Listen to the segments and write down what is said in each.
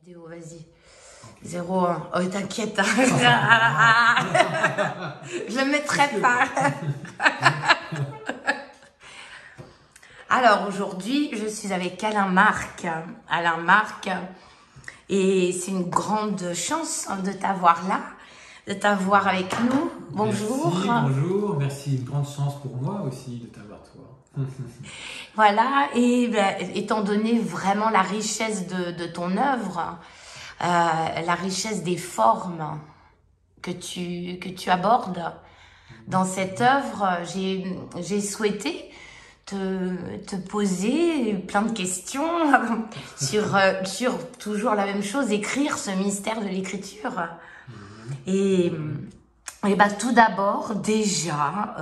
vidéo, vas-y. Okay. 0,1. Oh, t'inquiète. Je le mettrai pas. Alors, aujourd'hui, je suis avec Alain Marc. Alain Marc, et c'est une grande chance de t'avoir là, de t'avoir avec nous. Bonjour. Merci, bonjour. Merci, une grande chance pour moi aussi de t'avoir, toi. Voilà, et ben, étant donné vraiment la richesse de ton œuvre, la richesse des formes que tu abordes dans cette œuvre, j'ai souhaité te poser plein de questions sur toujours la même chose, écrire ce mystère de l'écriture. Et ben, tout d'abord, déjà,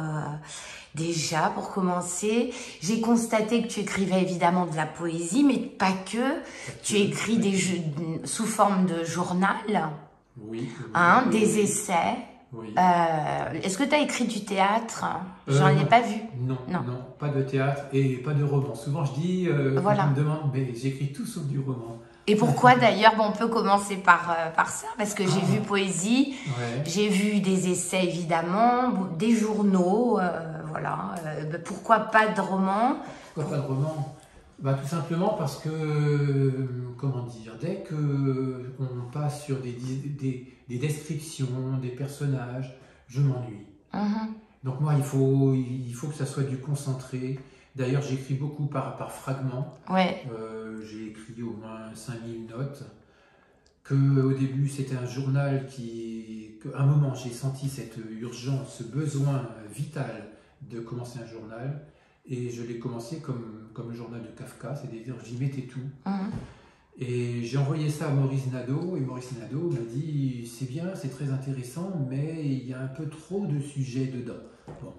pour commencer, j'ai constaté que tu écrivais évidemment de la poésie, mais pas que. Tu écris sous forme de journal, Oui. hein, des essais. Oui. Est-ce que tu as écrit du théâtre? J'en ai pas vu. Non, pas de théâtre et pas de roman. Souvent je dis, voilà. quand on me demande, mais j'écris tout sauf du roman. Et pourquoi d'ailleurs? Bon, on peut commencer par ça, parce que j'ai vu poésie, ouais. J'ai vu des essais évidemment, des journaux, voilà. Pourquoi pas de roman? Pourquoi pas de roman? Bah, tout simplement parce que, comment dire, dès qu'on passe sur des descriptions, des personnages, je m'ennuie. Donc moi, il faut que ça soit du concentré. D'ailleurs, j'écris beaucoup par fragments. Ouais. J'ai écrit au moins 5000 notes. Au début, c'était un journal qu'à un moment, j'ai senti cette urgence, ce besoin vital de commencer un journal. Et je l'ai commencé comme le journal de Kafka, c'est-à-dire j'y mettais tout. Et j'ai envoyé ça à Maurice Nadeau, et Maurice Nadeau m'a dit c'est bien, c'est très intéressant, mais il y a un peu trop de sujets dedans. Bon.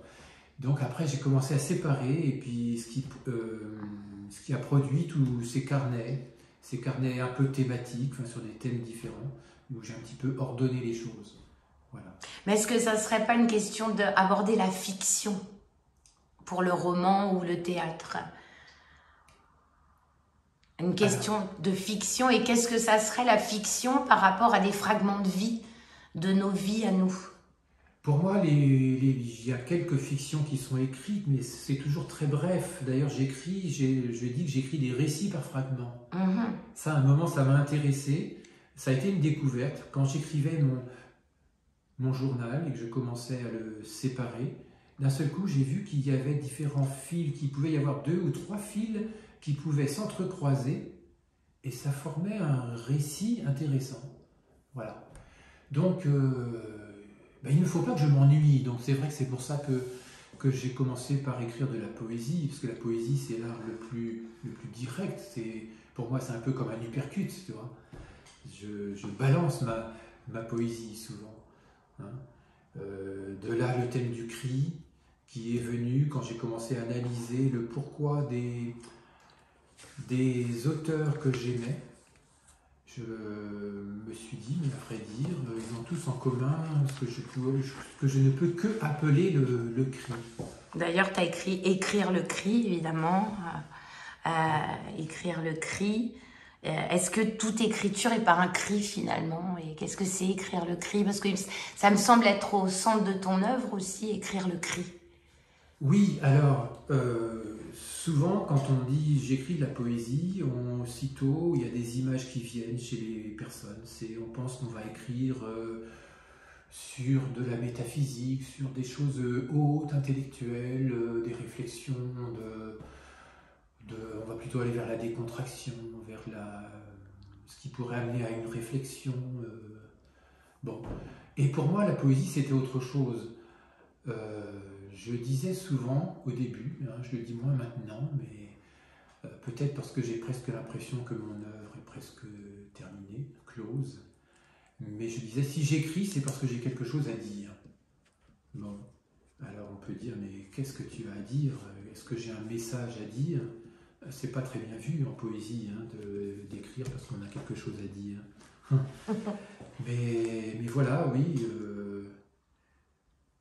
Donc après j'ai commencé à séparer, et puis ce qui a produit tous ces carnets un peu thématiques, enfin, sur des thèmes différents, où j'ai un petit peu ordonné les choses. Voilà. Mais est-ce que ça ne serait pas une question d'aborder la fiction pour le roman ou le théâtre? Une question de fiction, et qu'est-ce que ça serait la fiction par rapport à des fragments de vie, de nos vies à nous? Pour moi, il y a quelques fictions qui sont écrites, mais c'est toujours très bref. D'ailleurs, je dis que j'écris des récits par fragments. Ça, à un moment, ça m'a intéressé. Ça a été une découverte. Quand j'écrivais mon journal et que je commençais à le séparer, d'un seul coup, j'ai vu qu'il y avait différents fils, qu'il pouvait y avoir 2 ou 3 fils qui pouvaient s'entrecroiser, et ça formait un récit intéressant. Voilà. Donc, il ne faut pas que je m'ennuie. Donc c'est vrai que c'est pour ça que j'ai commencé par écrire de la poésie, parce que la poésie, c'est l'art le plus direct. Pour moi, c'est un peu comme un uppercut, tu vois. Je balance ma poésie souvent. Hein. De là, le thème du cri, qui est venu quand j'ai commencé à analyser le pourquoi des auteurs que j'aimais. Je me suis dit, mais à vrai dire, ils ont tous en commun ce que je ne peux que appeler le cri. D'ailleurs, tu as écrit écrire le cri, évidemment. Écrire le cri. Est-ce que toute écriture est par un cri finalement? Et qu'est-ce que c'est écrire le cri? Parce que ça me semble être au centre de ton œuvre aussi, écrire le cri. Oui, alors, souvent quand on dit j'écris de la poésie, aussitôt il y a des images qui viennent chez les personnes. On pense qu'on va écrire sur de la métaphysique, sur des choses hautes, intellectuelles, des réflexions, on va plutôt aller vers la décontraction, vers ce qui pourrait amener à une réflexion. Bon. Et pour moi, la poésie, c'était autre chose. Je disais souvent au début, hein, je le dis moins maintenant, mais peut-être parce que j'ai presque l'impression que mon œuvre est presque terminée, close, mais je disais, si j'écris, c'est parce que j'ai quelque chose à dire. Bon, alors on peut dire, mais qu'est-ce que tu as à dire? Est-ce que j'ai un message à dire? C'est pas très bien vu en poésie, hein, d'écrire parce qu'on a quelque chose à dire. mais voilà, oui,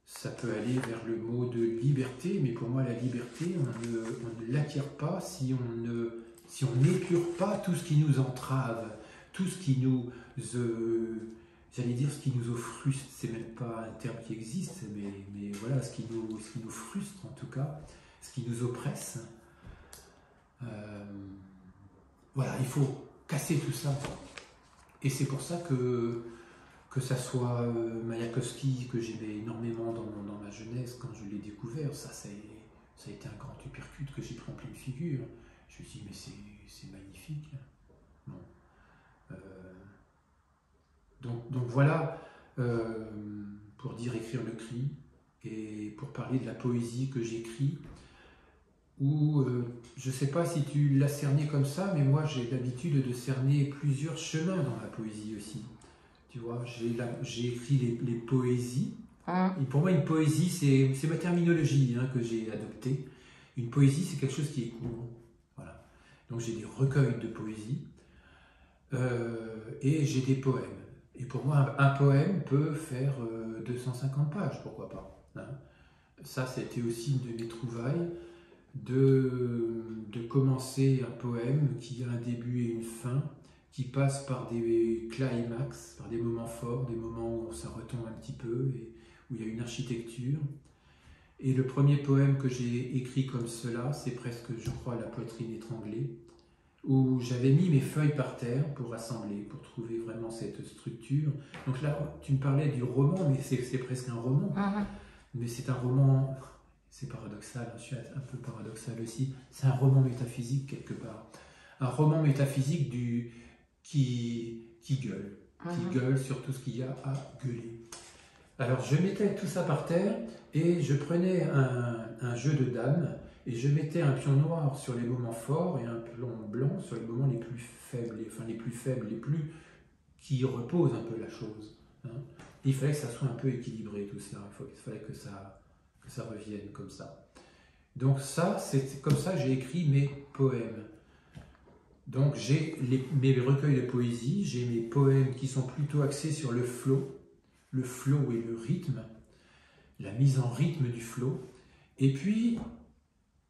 ça peut aller vers le mot de liberté, mais pour moi la liberté, on ne l'acquiert pas si on n'épure pas tout ce qui nous entrave, tout ce qui nous, j'allais dire ce qui nous offusque, c'est même pas un terme qui existe, mais voilà, ce qui nous frustre en tout cas, ce qui nous oppresse. Voilà, il faut casser tout ça. Et c'est pour ça que ça soit Mayakovsky, que j'aimais énormément dans ma jeunesse, quand je l'ai découvert, ça a été un grand uppercut que j'ai pris en pleine figure. Je me suis dit, mais c'est magnifique. Bon. Donc voilà, pour dire écrire le cri, et pour parler de la poésie que j'écris, où je ne sais pas si tu l'as cerné comme ça, mais moi j'ai l'habitude de cerner plusieurs chemins dans la poésie aussi. Tu vois, j'ai écrit les poésies. Et pour moi, une poésie, c'est ma terminologie que j'ai adoptée. Une poésie, c'est quelque chose qui est court. Voilà. Donc j'ai des recueils de poésie et j'ai des poèmes. Et pour moi, un poème peut faire 250 pages, pourquoi pas. Ça, c'était aussi une de mes trouvailles, de commencer un poème qui a un début et une fin, qui passe par des climax, par des moments forts, des moments où ça retombe un petit peu, et où il y a une architecture. Et le premier poème que j'ai écrit comme cela, c'est presque, je crois, La poitrine étranglée, où j'avais mis mes feuilles par terre pour assembler, pour trouver vraiment cette structure. Donc là, tu me parlais du roman, mais c'est presque un roman. Mais c'est un roman, c'est paradoxal, je suis un peu paradoxal aussi, c'est un roman métaphysique quelque part. Un roman métaphysique qui gueule, qui gueule sur tout ce qu'il y a à gueuler. Alors je mettais tout ça par terre et je prenais un jeu de dames et je mettais un pion noir sur les moments forts et un pion blanc sur les moments les plus faibles, les plus qui reposent un peu la chose. Il fallait que ça soit un peu équilibré tout cela, il fallait que ça revienne comme ça. Donc ça, c'est comme ça que j'ai écrit mes poèmes. Donc j'ai mes recueils de poésie, j'ai mes poèmes qui sont plutôt axés sur le flow et le rythme, la mise en rythme du flow. Et puis,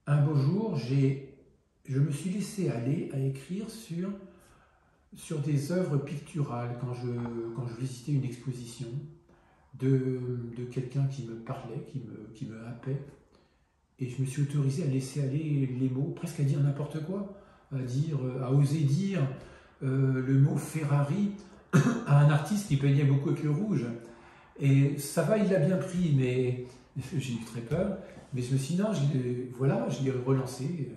un beau jour, je me suis laissé aller à écrire sur des œuvres picturales quand je visitais une exposition de quelqu'un qui me parlait, qui me happait. Et je me suis autorisé à laisser aller les mots, presque à dire n'importe quoi, à oser dire le mot Ferrari à un artiste qui peignait beaucoup avec le rouge. Et ça va, il l'a bien pris, mais j'ai eu très peur. Mais je me suis dit, non, je l'ai relancé,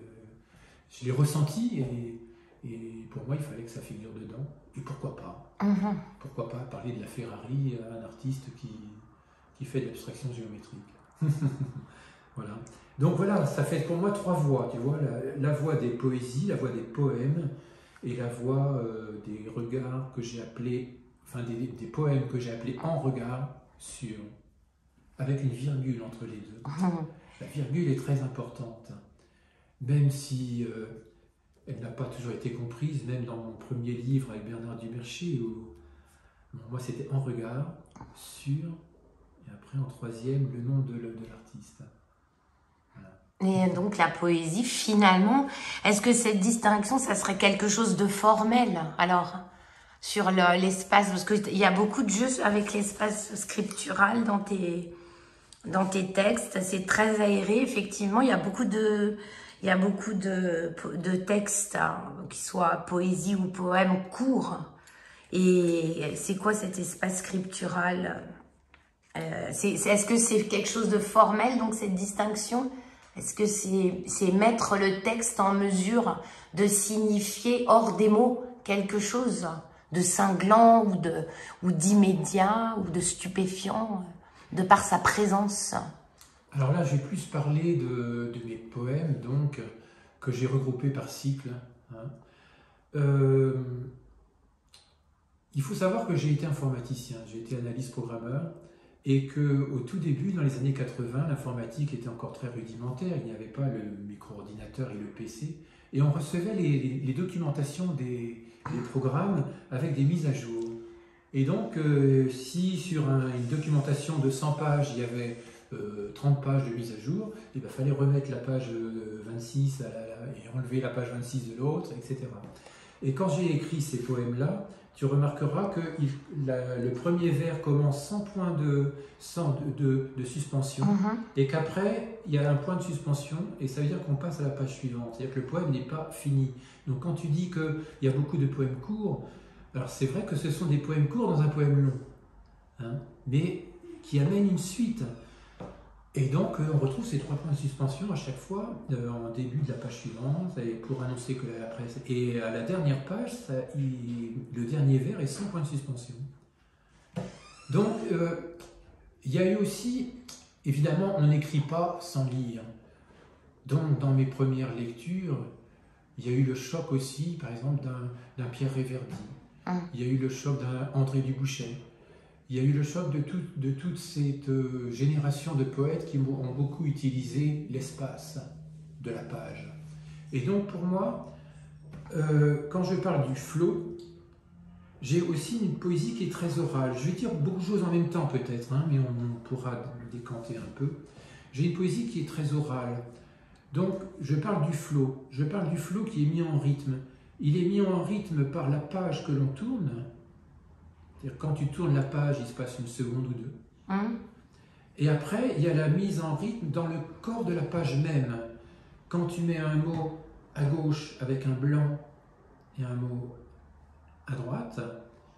je l'ai ressenti, et pour moi, il fallait que ça figure dedans. Et pourquoi pas Pourquoi pas parler de la Ferrari à un artiste qui fait de l'abstraction géométrique. Voilà. Donc voilà, ça fait pour moi 3 voix, tu vois, la voix des poésies, la voix des poèmes, et la voix des regards que j'ai appelés, enfin des poèmes que j'ai appelés en regard sur, avec une virgule entre les deux. La virgule est très importante, même si elle n'a pas toujours été comprise, même dans mon premier livre avec Bernard Dumercher, où moi c'était en regard sur, et après en troisième, le nom de l'artiste. Et donc la poésie, finalement, est-ce que cette distinction, ça serait quelque chose de formel, alors, sur l'espace, parce qu'il y a beaucoup de jeux avec l'espace scriptural dans tes textes, c'est très aéré, effectivement, il y a beaucoup de textes, qui soient poésie ou poèmes courts. Et c'est quoi cet espace scriptural? Est-ce que c'est quelque chose de formel, donc cette distinction? Est-ce que c'est mettre le texte en mesure de signifier hors des mots quelque chose de cinglant ou d'immédiat ou de stupéfiant de par sa présence? Alors là, je vais plus parler de mes poèmes, donc, que j'ai regroupés par cycle. Il faut savoir que j'ai été informaticien, j'ai été analyste programmeur, et qu'au tout début, dans les années 80, l'informatique était encore très rudimentaire, il n'y avait pas le micro-ordinateur et le PC, et on recevait les documentations des programmes avec des mises à jour. Et donc, si sur une documentation de 100 pages, il y avait 30 pages de mise à jour, il fallait remettre la page 26 et enlever la page 26 de l'autre, etc. Et quand j'ai écrit ces poèmes-là, tu remarqueras que le premier vers commence sans point de suspension, et qu'après, il y a un point de suspension, et ça veut dire qu'on passe à la page suivante. C'est-à-dire que le poème n'est pas fini. Donc quand tu dis qu'il y a beaucoup de poèmes courts, alors c'est vrai que ce sont des poèmes courts dans un poème long, hein, mais qui amènent une suite. Et donc, on retrouve ces 3 points de suspension à chaque fois, en début de la page suivante, et pour annoncer que la presse... Et à la dernière page, le dernier vers est sans point de suspension. Donc, il y a eu aussi, évidemment, on n'écrit pas sans lire. Donc, dans mes premières lectures, il y a eu le choc aussi, par exemple, d'un Pierre Réverdy. Il y a eu le choc d'un André Dubouchet. Il y a eu le choc de toute cette génération de poètes qui ont beaucoup utilisé l'espace de la page. Et donc pour moi, quand je parle du flow, j'ai aussi une poésie qui est très orale. Je vais dire beaucoup de choses en même temps peut-être, hein, mais on pourra décanter un peu. J'ai une poésie qui est très orale. Donc je parle du flow. Je parle du flow qui est mis en rythme. Il est mis en rythme par la page que l'on tourne. Quand tu tournes la page, il se passe une seconde ou deux. Et après, il y a la mise en rythme dans le corps de la page même. Quand tu mets un mot à gauche avec un blanc et un mot à droite,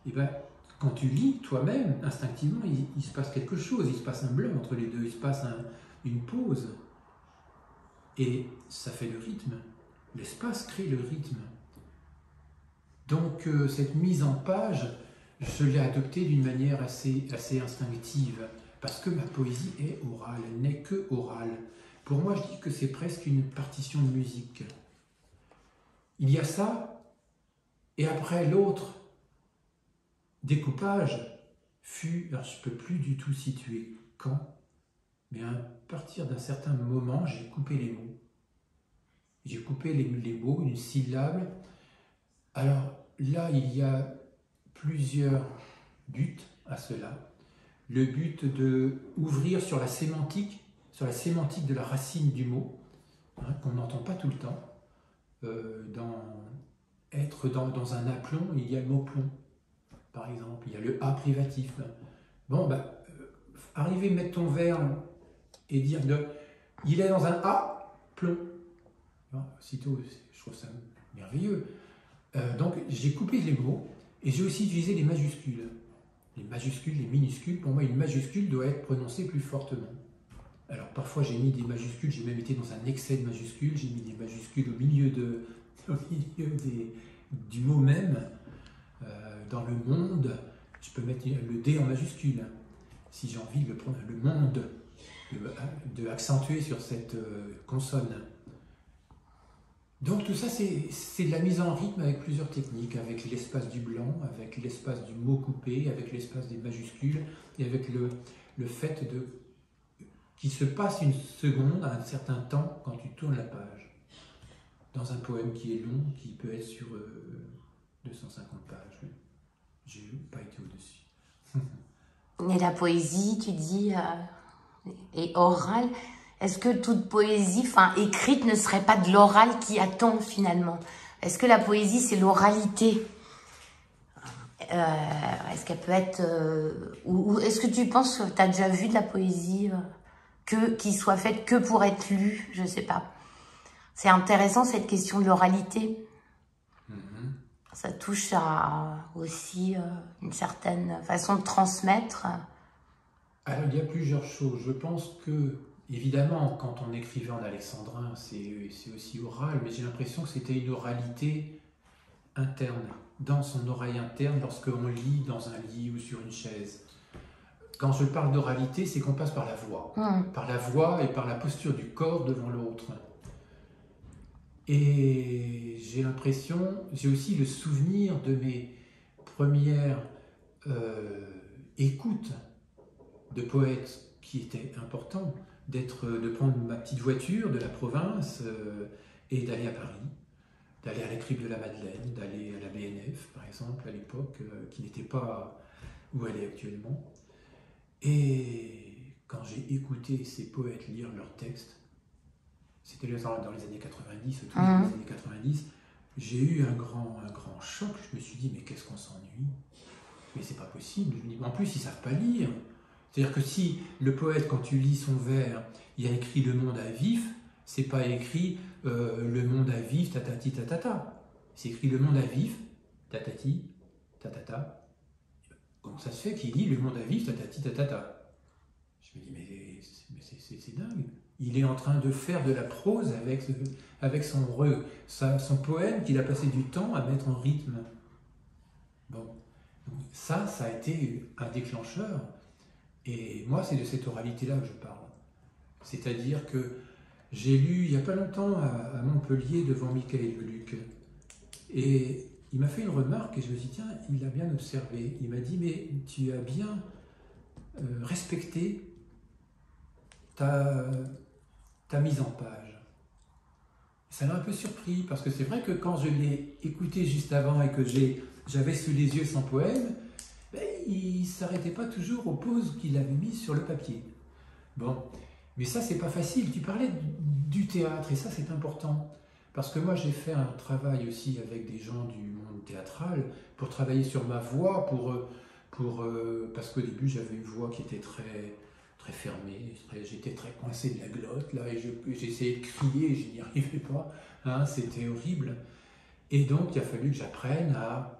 et ben, quand tu lis toi-même, instinctivement, il se passe quelque chose. Il se passe un blanc entre les deux, il se passe une pause. Et ça fait le rythme. L'espace crée le rythme. Donc, cette mise en page, je l'ai adoptée d'une manière assez instinctive, parce que ma poésie est orale, elle n'est que orale. Pour moi, je dis que c'est presque une partition de musique. Il y a ça, et après l'autre découpage fut, alors je ne peux plus du tout situer quand, mais à partir d'un certain moment, j'ai coupé les mots. J'ai coupé les mots, une syllabe. Alors là, il y a plusieurs buts à cela. Le but de ouvrir sur la sémantique de la racine du mot, hein, qu'on n'entend pas tout le temps. Être dans un aplomb, il y a le mot plomb, par exemple. Il y a le A privatif. Bon, arriver à mettre ton verbe et dire il est dans un A plomb. Aussitôt, je trouve ça merveilleux. Donc, j'ai coupé les mots et j'ai aussi utilisé les majuscules. Les majuscules, les minuscules, pour moi, une majuscule doit être prononcée plus fortement. Alors, parfois, j'ai mis des majuscules, j'ai même été dans un excès de majuscules, j'ai mis des majuscules au milieu du mot même. Dans le monde, je peux mettre le D en majuscule, si j'ai envie de le prendre, le monde, de accentuer sur cette consonne. Donc tout ça, c'est de la mise en rythme avec plusieurs techniques, avec l'espace du blanc, avec l'espace du mot coupé, avec l'espace des majuscules, et avec le fait qu'il se passe une seconde à un certain temps quand tu tournes la page. Dans un poème qui est long, qui peut être sur 250 pages. J'ai pas été au-dessus. Et la poésie, tu dis, est orale. Est-ce que toute poésie, écrite, ne serait pas de l'oral qui attend finalement? Est-ce que la poésie, c'est l'oralité? Est-ce qu'elle peut être... ou est-ce que tu penses que tu as déjà vu de la poésie qui soit faite que pour être lue? Je sais pas. C'est intéressant cette question de l'oralité. Ça touche à aussi une certaine façon de transmettre. Alors, il y a plusieurs choses. Je pense que, évidemment, quand on écrivait en alexandrin, c'est aussi oral, mais j'ai l'impression que c'était une oralité interne, dans son oreille interne, lorsqu'on lit dans un lit ou sur une chaise. Quand je parle d'oralité, c'est qu'on passe par la voix. Par la voix et par la posture du corps devant l'autre. Et j'ai l'impression, j'ai aussi le souvenir de mes premières écoutes de poètes qui étaient importants, de prendre ma petite voiture de la province et d'aller à Paris, d'aller à la Crypte de la Madeleine, d'aller à la BNF par exemple à l'époque, qui n'était pas où elle est actuellement. Et quand j'ai écouté ces poètes lire leurs textes, c'était dans les années 90, autour des années 90, j'ai eu un grand choc. Je me suis dit, mais qu'est-ce qu'on s'ennuie? Mais c'est pas possible. Je me dis, en plus, ils savent pas lire. C'est-à-dire que si le poète, quand tu lis son vers, il a écrit le monde à vif, c'est pas écrit le monde à vif, tatati, tatata. C'est écrit le monde à vif, tatati, tatata. Comment ça se fait qu'il lit le monde à vif, tatati, tatata? Je me dis, mais c'est dingue. Il est en train de faire de la prose avec son poème qu'il a passé du temps à mettre en rythme. Bon, donc ça a été un déclencheur. Et moi, c'est de cette oralité-là que je parle. C'est-à-dire que j'ai lu il n'y a pas longtemps à Montpellier devant Michael Gluck. Et il m'a fait une remarque et je me suis dit, tiens, il a bien observé. Il m'a dit, mais tu as bien respecté ta mise en page. Ça m'a un peu surpris parce que c'est vrai que quand je l'ai écouté juste avant et que j'avais sous les yeux son poème, ben, il ne s'arrêtait pas toujours aux pauses qu'il avait mises sur le papier. Bon, mais ça c'est pas facile. Tu parlais du théâtre et ça c'est important. Parce que moi j'ai fait un travail aussi avec des gens du monde théâtral pour travailler sur ma voix, parce qu'au début j'avais une voix qui était très fermée, j'étais très coincé de la glotte là, et j'essayais de crier et je n'y arrivais pas, hein, c'était horrible. Et donc il a fallu que j'apprenne à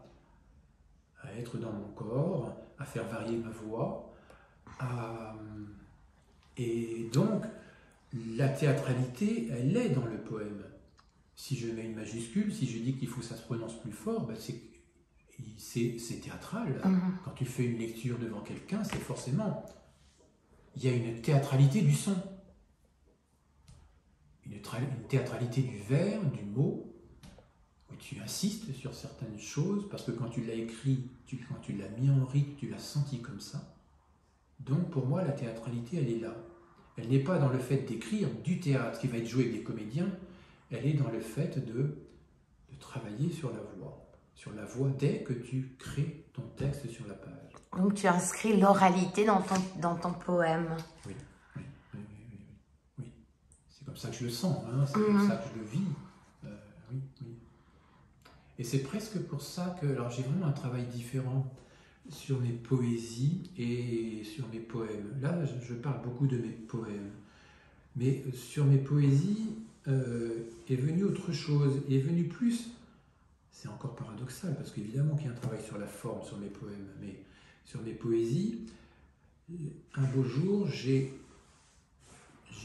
être dans mon corps, à faire varier ma voix, et donc la théâtralité, elle est dans le poème. Si je mets une majuscule, si je dis qu'il faut que ça se prononce plus fort, ben c'est théâtral. Quand tu fais une lecture devant quelqu'un, c'est forcément... Il y a une théâtralité du son, une théâtralité du vers, du mot, où tu insistes sur certaines choses, parce que quand tu l'as écrit, quand tu l'as mis en rythme, tu l'as senti comme ça. Donc pour moi, la théâtralité, elle est là. Elle n'est pas dans le fait d'écrire du théâtre qui va être joué avec des comédiens, elle est dans le fait de travailler sur la voix dès que tu crées ton texte sur la page. Donc tu inscris l'oralité dans ton poème. Oui. C'est comme ça que je le sens, hein, c'est comme ça que je le vis. Oui. Et c'est presque pour ça que... Alors j'ai vraiment un travail différent sur mes poésies et sur mes poèmes. Là, je parle beaucoup de mes poèmes. Mais sur mes poésies est venue autre chose, est venu plus... C'est encore paradoxal, parce qu'évidemment qu'il y a un travail sur la forme, sur mes poèmes, mais sur mes poésies, un beau jour, j'ai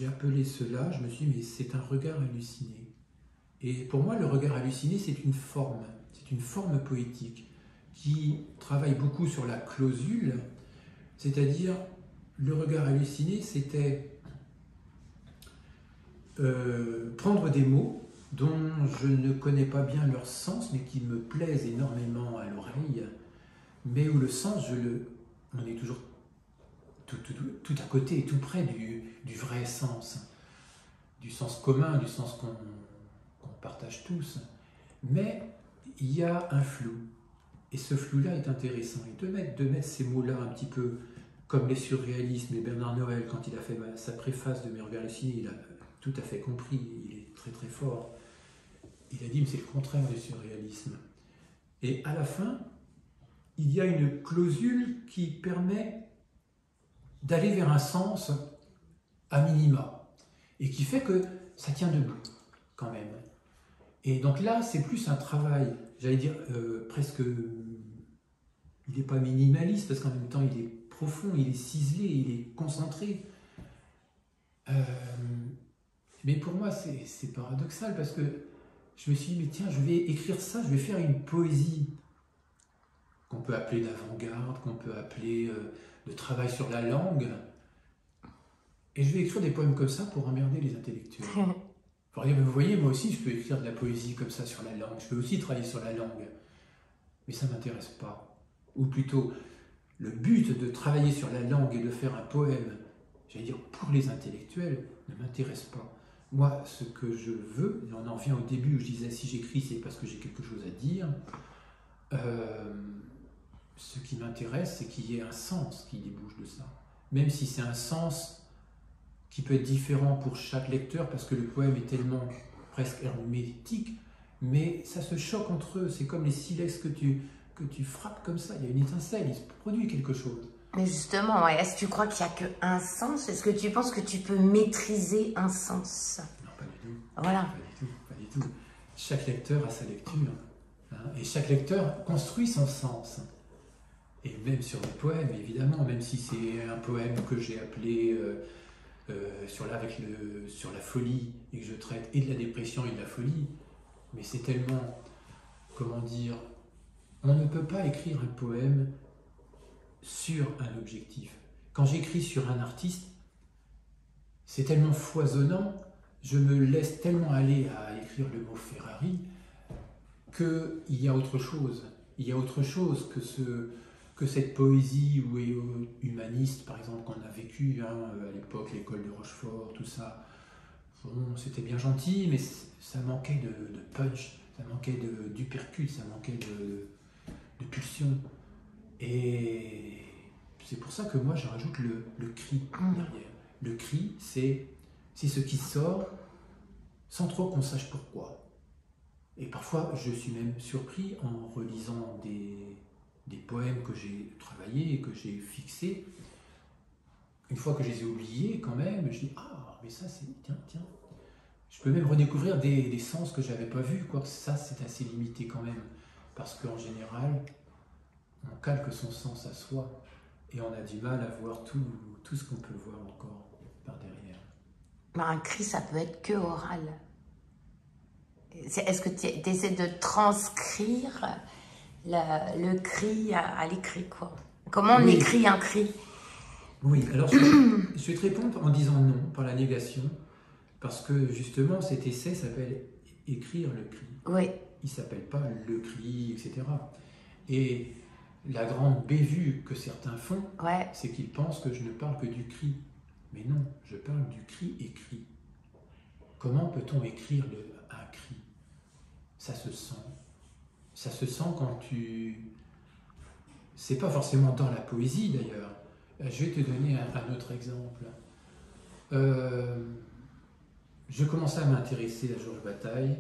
appelé cela, je me suis dit, mais c'est un regard halluciné. Et pour moi, le regard halluciné, c'est une forme poétique qui travaille beaucoup sur la clausule, c'est-à-dire le regard halluciné, c'était prendre des mots dont je ne connais pas bien leur sens, mais qui me plaisent énormément à l'oreille, mais où le sens, on est toujours tout à côté, tout près du vrai sens, du sens commun, du sens qu'on partage tous. Mais il y a un flou, et ce flou-là est intéressant. Et de mettre ces mots-là un petit peu comme les surréalismes, et Bernard Noël, quand il a fait sa préface de Mes regards hallucinés, il a tout à fait compris, il est très très fort. Il a dit, mais c'est le contraire du surréalisme. Et à la fin, il y a une clausule qui permet d'aller vers un sens à minima, et qui fait que ça tient debout, quand même. Et donc là, c'est plus un travail, j'allais dire, presque... Il n'est pas minimaliste, parce qu'en même temps, il est profond, il est ciselé, il est concentré. Mais pour moi, c'est paradoxal, parce que je me suis dit, mais tiens, je vais écrire ça, je vais faire une poésie qu'on peut appeler d'avant-garde, qu'on peut appeler de travail sur la langue. Et je vais écrire des poèmes comme ça pour emmerder les intellectuels. Pour dire, mais vous voyez, moi aussi, je peux écrire de la poésie comme ça sur la langue, je peux aussi travailler sur la langue. Mais ça ne m'intéresse pas. Ou plutôt, le but de travailler sur la langue et de faire un poème, j'allais dire, pour les intellectuels, ne m'intéresse pas. Moi, ce que je veux, et on en revient au début où je disais, si j'écris, c'est parce que j'ai quelque chose à dire. Ce qui m'intéresse, c'est qu'il y ait un sens qui débouche de ça. Même si c'est un sens qui peut être différent pour chaque lecteur, parce que le poème est tellement presque hermétique, mais ça se choque entre eux. C'est comme les silex que tu frappes comme ça. Il y a une étincelle, il se produit quelque chose. Mais justement, ouais, est-ce que tu crois qu'il n'y a qu'un sens? Est-ce que tu penses que tu peux maîtriser un sens? Non, pas du tout. Voilà. Pas du tout, pas du tout. Chaque lecteur a sa lecture. Hein, et chaque lecteur construit son sens. Et même sur le poème, évidemment, même si c'est un poème que j'ai appelé sur la folie, et que je traite et de la dépression et de la folie, mais c'est tellement, comment dire, on ne peut pas écrire un poème sur un objectif. Quand j'écris sur un artiste, c'est tellement foisonnant, je me laisse tellement aller à écrire le mot Ferrari, qu'il y a autre chose. Il y a autre chose que cette poésie ou humaniste, par exemple, qu'on a vécu à l'époque, l'école de Rochefort, tout ça. Bon, c'était bien gentil, mais ça manquait de punch, ça manquait d'uppercut, ça manquait de pulsion. Et c'est pour ça que moi, je rajoute le cri derrière. Le cri, c'est ce qui sort sans trop qu'on sache pourquoi. Et parfois, je suis même surpris en relisant des poèmes que j'ai travaillés et que j'ai fixés. Une fois que je les ai oubliés, quand même, je dis « Ah, mais ça, c'est... Tiens. » Je peux même redécouvrir des sens que je n'avais pas vus, quoique ça, c'est assez limité quand même. Parce qu'en général, on calque son sens à soi et on a du mal à voir tout ce qu'on peut voir encore par derrière. Mais un cri, ça peut être que oral. Est-ce que tu essaies de transcrire le cri à l'écrit, quoi? Comment on écrit un cri? Oui, alors je vais te répondre en disant non, par la négation, parce que justement cet essai s'appelle « Écrire le cri ». Oui. Il ne s'appelle pas « le cri », etc. Et la grande bévue que certains font, c'est qu'ils pensent que je ne parle que du cri. Mais non, je parle du cri écrit. Comment peut-on écrire un cri? Ça se sent. Ça se sent quand tu... C'est pas forcément dans la poésie d'ailleurs. Je vais te donner un autre exemple. Je commençais à m'intéresser à Georges Bataille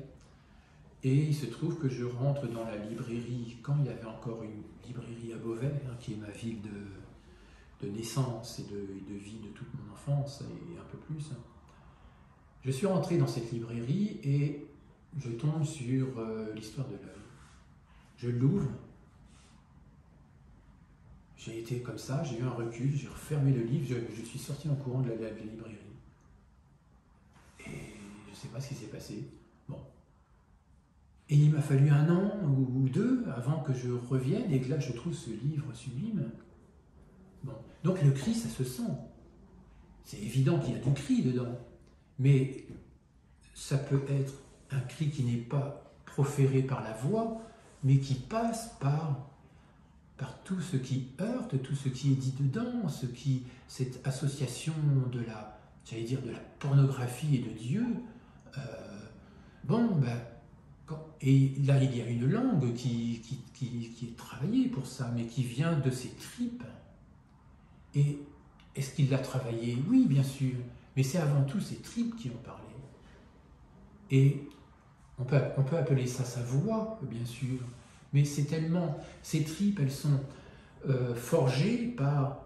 et il se trouve que je rentre dans la librairie, quand il y avait encore une librairie à Beauvais, qui est ma ville de naissance et de vie de toute mon enfance et un peu plus. Je suis rentré dans cette librairie et je tombe sur l'histoire de l'œil. Je l'ouvre. J'ai été comme ça, j'ai eu un recul, j'ai refermé le livre, je suis sorti en courant de la librairie. Et je ne sais pas ce qui s'est passé. Bon. Et il m'a fallu 1 an ou 2 avant que je revienne et que là je trouve ce livre sublime. Bon. Donc le cri, ça se sent. C'est évident qu'il y a du cri dedans. Mais ça peut être un cri qui n'est pas proféré par la voix, mais qui passe par tout ce qui heurte, tout ce qui est dit dedans, cette association de la pornographie et de Dieu. Et là, il y a une langue qui est travaillée pour ça, mais qui vient de ses tripes. Et est-ce qu'il l'a travaillée? Oui, bien sûr, mais c'est avant tout ses tripes qui ont parlé. Et on peut appeler ça sa voix, bien sûr, mais c'est tellement... Ces tripes, elles sont forgées par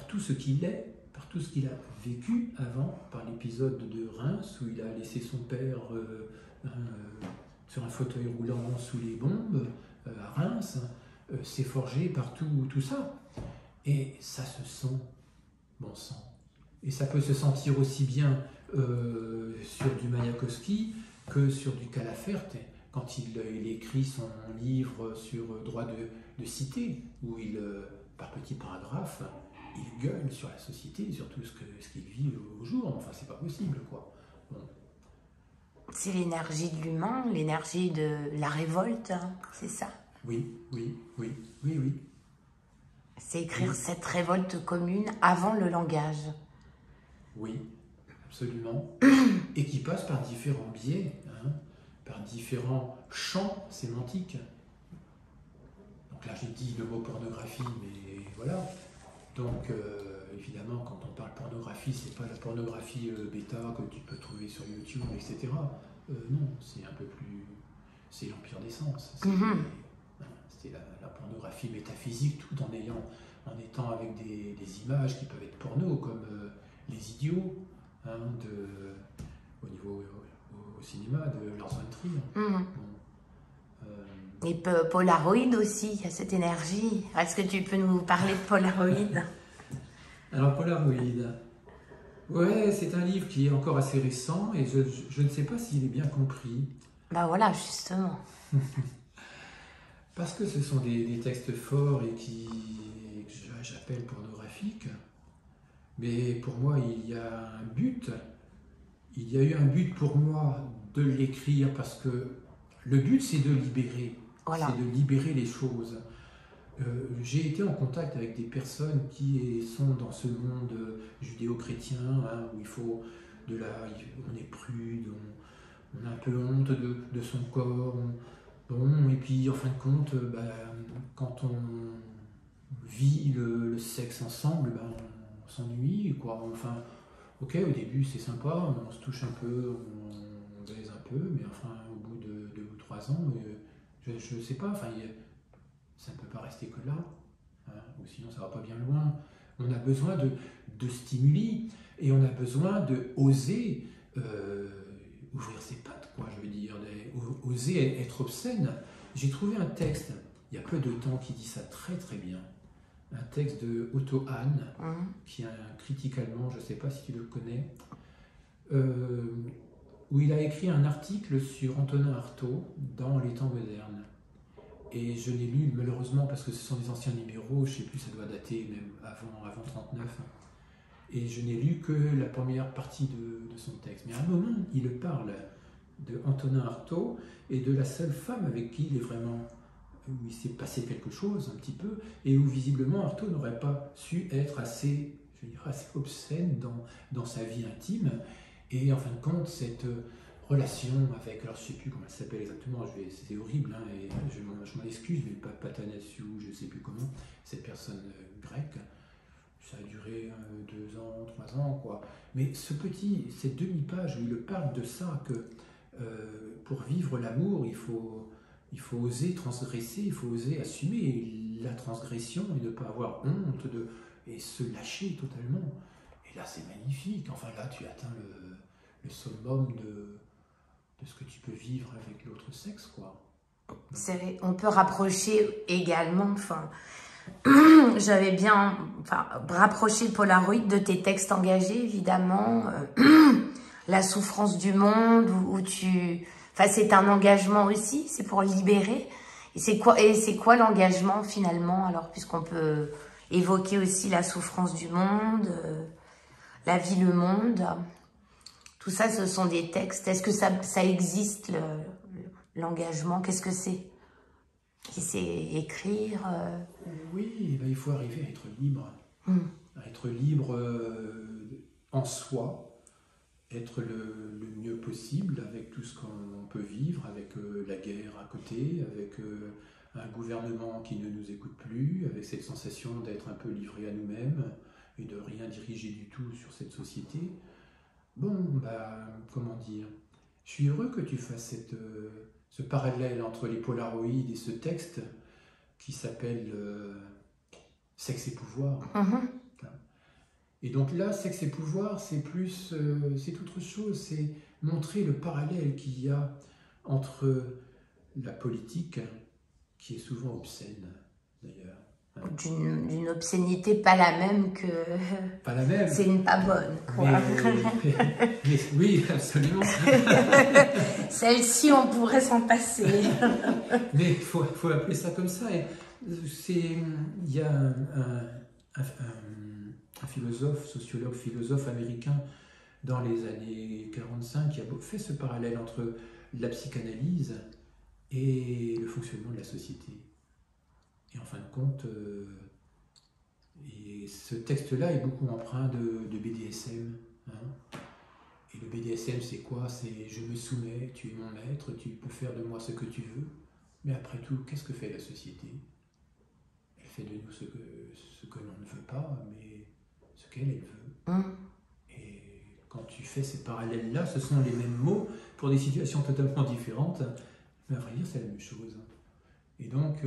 tout ce qu'il est, par tout ce qu'il a vécu avant, par l'épisode de Reims, où il a laissé son père sur un fauteuil roulant sous les bombes, à Reims. C'est forgé par tout ça. Et ça se sent, bon sang. Et ça peut se sentir aussi bien sur du Mayakovsky que sur du Calaferte, quand il écrit son livre sur droit de cité, où par petits paragraphes, il gueule sur la société, sur tout ce qu'il vit au jour. Enfin, c'est pas possible, quoi. Bon. C'est l'énergie de l'humain, l'énergie de la révolte, c'est ça? Oui. C'est écrire cette révolte commune avant le langage. Oui, absolument. Et qui passe par différents biais, par différents champs sémantiques. Donc là, j'ai dit le mot pornographie, mais voilà. Donc, évidemment, quand on parle pornographie, c'est pas la pornographie bêta que tu peux trouver sur YouTube, etc. Non, c'est un peu plus c'est l'empire des sens. C'est la pornographie métaphysique, tout en étant avec des images qui peuvent être porno, comme Les Idiots, au niveau au cinéma de Lars von Trier. Bon, et Polaroid aussi, il y a cette énergie. Est-ce que tu peux nous parler de Polaroid? Alors Polaroid, ouais, c'est un livre qui est encore assez récent et je ne sais pas s'il est bien compris. Bah voilà, justement. Parce que ce sont des textes forts et que j'appelle pornographiques. Mais pour moi, il y a un but. Il y a eu un but pour moi de l'écrire parce que le but, c'est de libérer. Voilà. C'est de libérer les choses. J'ai été en contact avec des personnes qui sont dans ce monde judéo-chrétien, où il faut on est prude, on a un peu honte de son corps. Bon, et puis en fin de compte, quand on vit le sexe ensemble, on s'ennuie, quoi. Enfin, ok, au début c'est sympa, on se touche un peu, on baise un peu, mais enfin, au bout de 2 ou 3 ans, je ne sais pas, enfin, ça ne peut pas rester que là, ou sinon ça va pas bien loin. On a besoin de stimuli, et on a besoin de oser ouvrir ses pattes, quoi, je veux dire, oser être obscène. J'ai trouvé un texte, il y a peu de temps, qui dit ça très très bien. Un texte de Otto Hahn, qui est un critique allemand, je ne sais pas si tu le connais, où il a écrit un article sur Antonin Artaud dans Les Temps modernes. Et je l'ai lu malheureusement parce que ce sont des anciens numéros, je ne sais plus, ça doit dater même avant 39. Et je n'ai lu que la première partie de son texte. Mais à un moment, il parle de Antonin Artaud et de la seule femme avec qui où il s'est passé quelque chose un petit peu, et où visiblement Artaud n'aurait pas su être assez obscène dans sa vie intime. Et en fin de compte, cette relation avec, alors je ne sais plus comment elle s'appelle exactement, c'est horrible, et je m'en excuse, mais Patanasiou, je ne sais plus comment, cette personne grecque, ça a duré 2 ans, 3 ans, quoi. Mais cette demi-page où il parle de ça, que pour vivre l'amour, il faut oser transgresser, il faut oser assumer la transgression et ne pas avoir honte et se lâcher totalement. Et là, c'est magnifique. Enfin, là, tu atteins le summum de ce que tu peux vivre avec l'autre sexe, quoi. On peut rapprocher également, j'avais bien rapproché Polaroid de tes textes engagés, évidemment. La souffrance du monde, où c'est un engagement aussi, c'est pour libérer. Et c'est quoi l'engagement finalement, alors, puisqu'on peut évoquer aussi la souffrance du monde, la vie, le monde. Tout ça, ce sont des textes. Est-ce que ça existe, l'engagement? Qu'est-ce que c'est? C'est écrire Oui, il faut arriver à être libre. À être libre en soi, être le mieux possible avec tout ce qu'on peut vivre, avec la guerre à côté, avec un gouvernement qui ne nous écoute plus, avec cette sensation d'être un peu livré à nous-mêmes et de rien diriger du tout sur cette société. Bon, comment dire, je suis heureux que tu fasses ce parallèle entre les Polaroïdes et ce texte qui s'appelle Sexe et pouvoir. Et donc là, Sexe et pouvoir, c'est autre chose, c'est montrer le parallèle qu'il y a entre la politique, qui est souvent obscène d'ailleurs. D'une obscénité pas la même que... Pas la même. C'est une pas bonne, quoi. Mais oui, absolument. Celle-ci, on pourrait s'en passer. Mais il faut appeler ça comme ça. Il y a un sociologue américain dans les années 45 qui a fait ce parallèle entre la psychanalyse et le fonctionnement de la société. Et en fin de compte, ce texte-là est beaucoup empreint de BDSM. Et le BDSM, c'est quoi? C'est je me soumets, tu es mon maître, tu peux faire de moi ce que tu veux. Mais après tout, qu'est-ce que fait la société? Elle fait de nous ce que l'on ne veut pas, mais ce qu'elle veut. Et quand tu fais ces parallèles-là, ce sont les mêmes mots pour des situations totalement différentes. Mais à vrai dire, c'est la même chose. Et donc,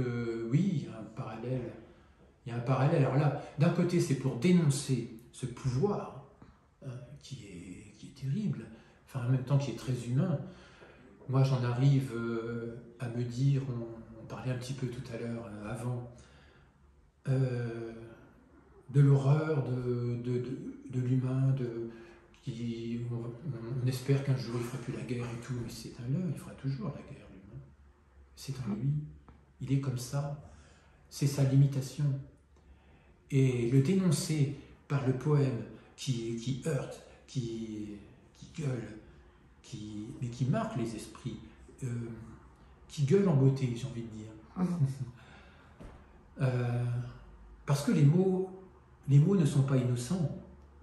oui, il y a un parallèle. Il y a un parallèle. Alors là, d'un côté, c'est pour dénoncer ce pouvoir qui est terrible, enfin en même temps qui est très humain. Moi, j'en arrive à me dire, on parlait un petit peu tout à l'heure, avant, de l'horreur de l'humain, on espère qu'un jour il ne fera plus la guerre et tout, mais c'est un leurre, il fera toujours la guerre, l'humain. C'est en lui, il est comme ça, c'est sa limitation. Et le dénoncer par le poème qui heurte, qui gueule, mais qui marque les esprits, qui gueule en beauté, j'ai envie de dire. Parce que les mots ne sont pas innocents.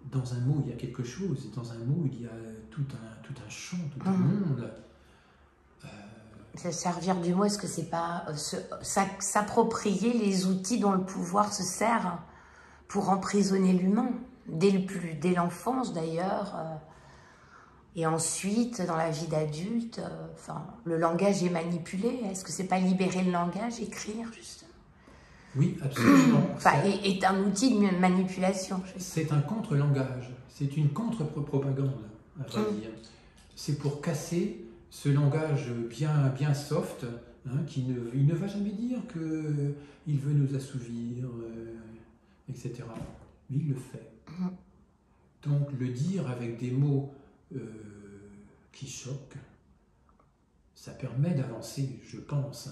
Dans un mot, il y a quelque chose. Dans un mot, il y a tout un champ, tout un monde. Se servir du mot, est-ce que c'est pas s'approprier les outils dont le pouvoir se sert pour emprisonner l'humain, dès l'enfance d'ailleurs, et ensuite dans la vie d'adulte, le langage est manipulé. Est-ce que c'est pas libérer le langage, écrire justement? Oui, absolument. Est un outil de manipulation. C'est un contre-langage, c'est une contre-propagande, à vrai dire. C'est pour casser ce langage bien soft, il ne va jamais dire qu'il veut nous assouvir, etc. Mais il le fait. Donc le dire avec des mots qui choquent, ça permet d'avancer, je pense.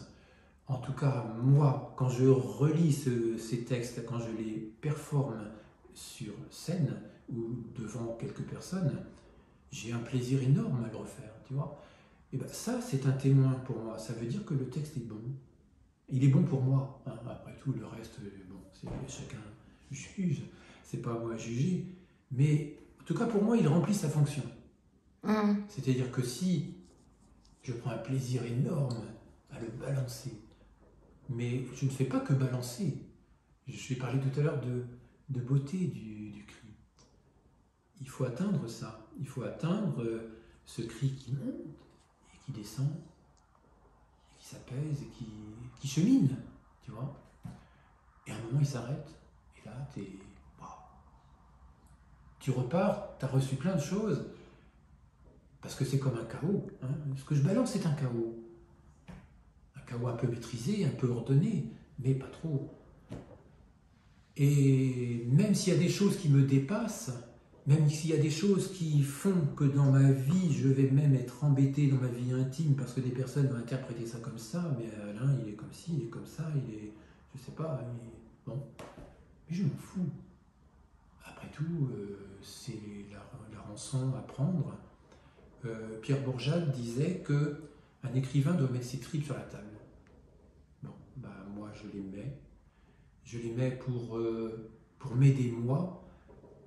En tout cas, moi, quand je relis ces textes, quand je les performe sur scène ou devant quelques personnes, j'ai un plaisir énorme à le refaire, tu vois. Et ben ça, c'est un témoin pour moi. Ça veut dire que le texte est bon. Il est bon pour moi. Après tout, le reste, bon, chacun juge. C'est pas à moi à juger. Mais en tout cas, pour moi, il remplit sa fonction. C'est-à-dire que si je prends un plaisir énorme à le balancer, mais je ne fais pas que balancer. Je vais parler tout à l'heure de beauté du cri. Il faut atteindre ça. Il faut atteindre ce cri qui monte et qui descend, et qui s'apaise et qui chemine, tu vois. Et à un moment, il s'arrête. Et là, tu repars, tu as reçu plein de choses. Parce que c'est comme un chaos. Ce que je balance, c'est un chaos. Un chaos un peu maîtrisé, un peu ordonné, mais pas trop. Et même s'il y a des choses qui me dépassent, même s'il y a des choses qui font que dans ma vie, je vais même être embêté dans ma vie intime, parce que des personnes vont interpréter ça comme ça, mais Alain, il est comme ci, il est comme ça, il est... Je sais pas, bon. Mais je m'en fous. Après tout, c'est la rançon à prendre. Pierre Bourjade disait qu'un écrivain doit mettre ses tripes sur la table. Bon, moi je les mets. Je les mets pour m'aider moi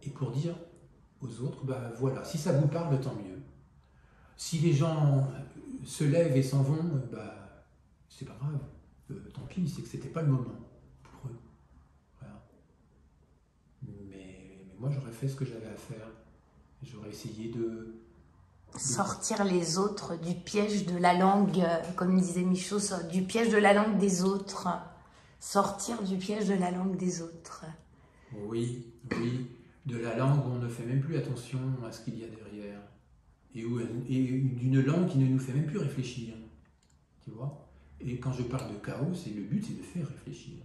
et pour dire aux autres, voilà, si ça vous parle, tant mieux. Si les gens se lèvent et s'en vont, c'est pas grave. Tant pis, c'est que c'était pas le moment pour eux. Voilà. Mais moi j'aurais fait ce que j'avais à faire. J'aurais essayé de sortir les autres du piège de la langue, comme disait Michaud, du piège de la langue des autres. Sortir du piège de la langue des autres. Oui, de la langue où on ne fait même plus attention à ce qu'il y a derrière. Et d'une langue qui ne nous fait même plus réfléchir. Tu vois? Et quand je parle de chaos, le but c'est de faire réfléchir.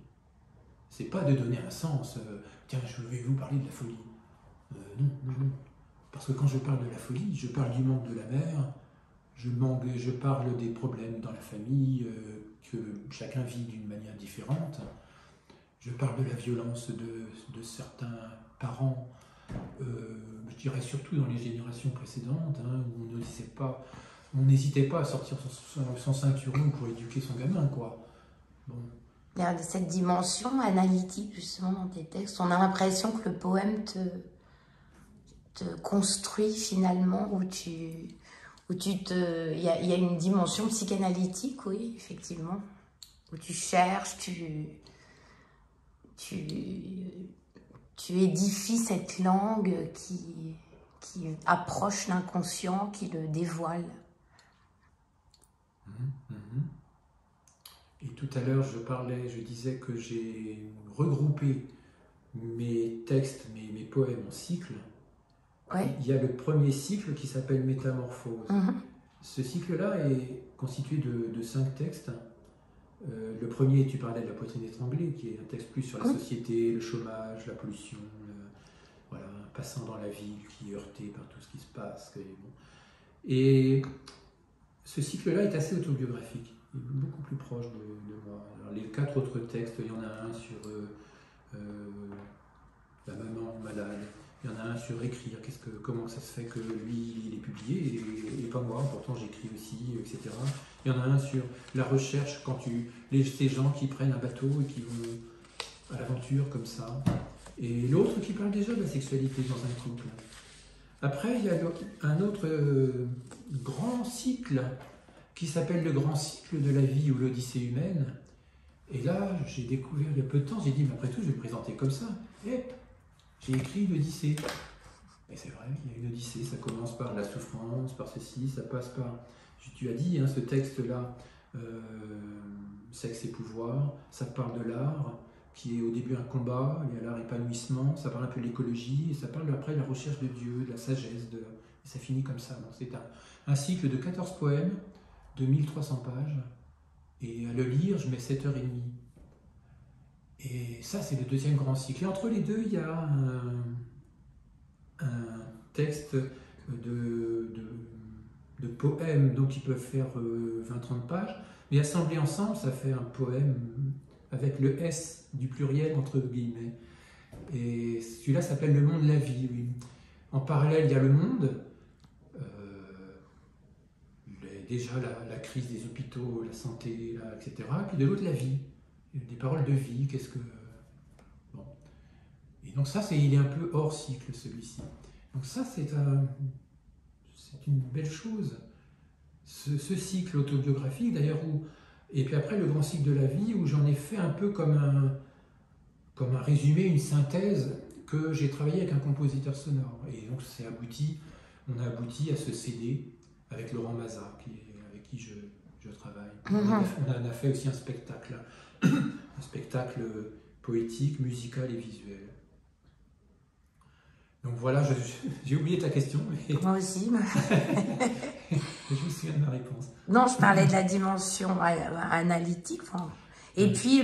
C'est pas de donner un sens. Tiens, je vais vous parler de la folie. Non. Parce que quand je parle de la folie, je parle du manque de la mère, je parle des problèmes dans la famille, que chacun vit d'une manière différente. Je parle de la violence de certains parents, je dirais surtout dans les générations précédentes, où on n'hésitait pas à sortir son ceinturon pour éduquer son gamin, quoi. Bon. Il y a cette dimension analytique, justement, dans tes textes. On a l'impression que le poème te construit, finalement, il y a une dimension psychanalytique, oui, effectivement, où tu cherches, tu édifies cette langue qui approche l'inconscient, qui le dévoile. tout à l'heure, je disais que j'ai regroupé mes textes, mes poèmes en cycles. Ouais. Il y a le premier cycle qui s'appelle Métamorphose. Ce cycle-là est constitué de 5 textes. Le premier, tu parlais de La poitrine étranglée, qui est un texte plus sur la société, le chômage, la pollution, voilà, un passant dans la ville qui est heurté par tout ce qui se passe. Et ce cycle-là est assez autobiographique, il est beaucoup plus proche de moi. Alors, les 4 autres textes, il y en a un sur la maman malade, il y en a un sur écrire, comment ça se fait que lui il est publié et pas moi, pourtant j'écris aussi, etc. Il y en a un sur la recherche, ces gens qui prennent un bateau et qui vont à l'aventure comme ça. Et l'autre qui parle déjà de la sexualité dans un couple. Après, il y a un autre grand cycle qui s'appelle le grand cycle de la vie ou l'Odyssée humaine. Et là, j'ai découvert il y a peu de temps, j'ai dit, mais après tout, je vais me présenter comme ça. Et j'ai écrit l'Odyssée. Et c'est vrai, il y a une Odyssée, ça commence par la souffrance, par ceci, ça passe par... Tu as dit, hein, ce texte-là, sexe et pouvoir, ça parle de l'art, qui est au début un combat, il y a l'art épanouissement, ça parle un peu de l'écologie, et ça parle après de la recherche de Dieu, de la sagesse, et ça finit comme ça. C'est un cycle de 14 poèmes, de 1300 pages, et à le lire, je mets 7h30. Et ça, c'est le deuxième grand cycle. Et entre les deux, il y a un texte de poèmes, donc ils peuvent faire 20-30 pages, mais assemblés ensemble, ça fait un poème avec le S du pluriel entre guillemets. Et celui-là s'appelle Le monde, la vie. Oui. En parallèle, il y a le monde, déjà la crise des hôpitaux, la santé, etc. Puis de l'autre, la vie, des paroles de vie, Bon. Et donc ça, il est un peu hors cycle, celui-ci. Donc ça, c'est une belle chose. Ce cycle autobiographique, d'ailleurs, et puis après, le grand cycle de la vie, où j'en ai fait un peu comme un résumé, une synthèse, que j'ai travaillé avec un compositeur sonore. Et donc, on a abouti à ce CD avec Laurent Mazat, avec qui je travaille. On a fait aussi un spectacle poétique, musical et visuel. Donc voilà, j'ai oublié ta question. Mais... Moi aussi. Je me souviens de ma réponse. Non, je parlais de la dimension analytique. Et puis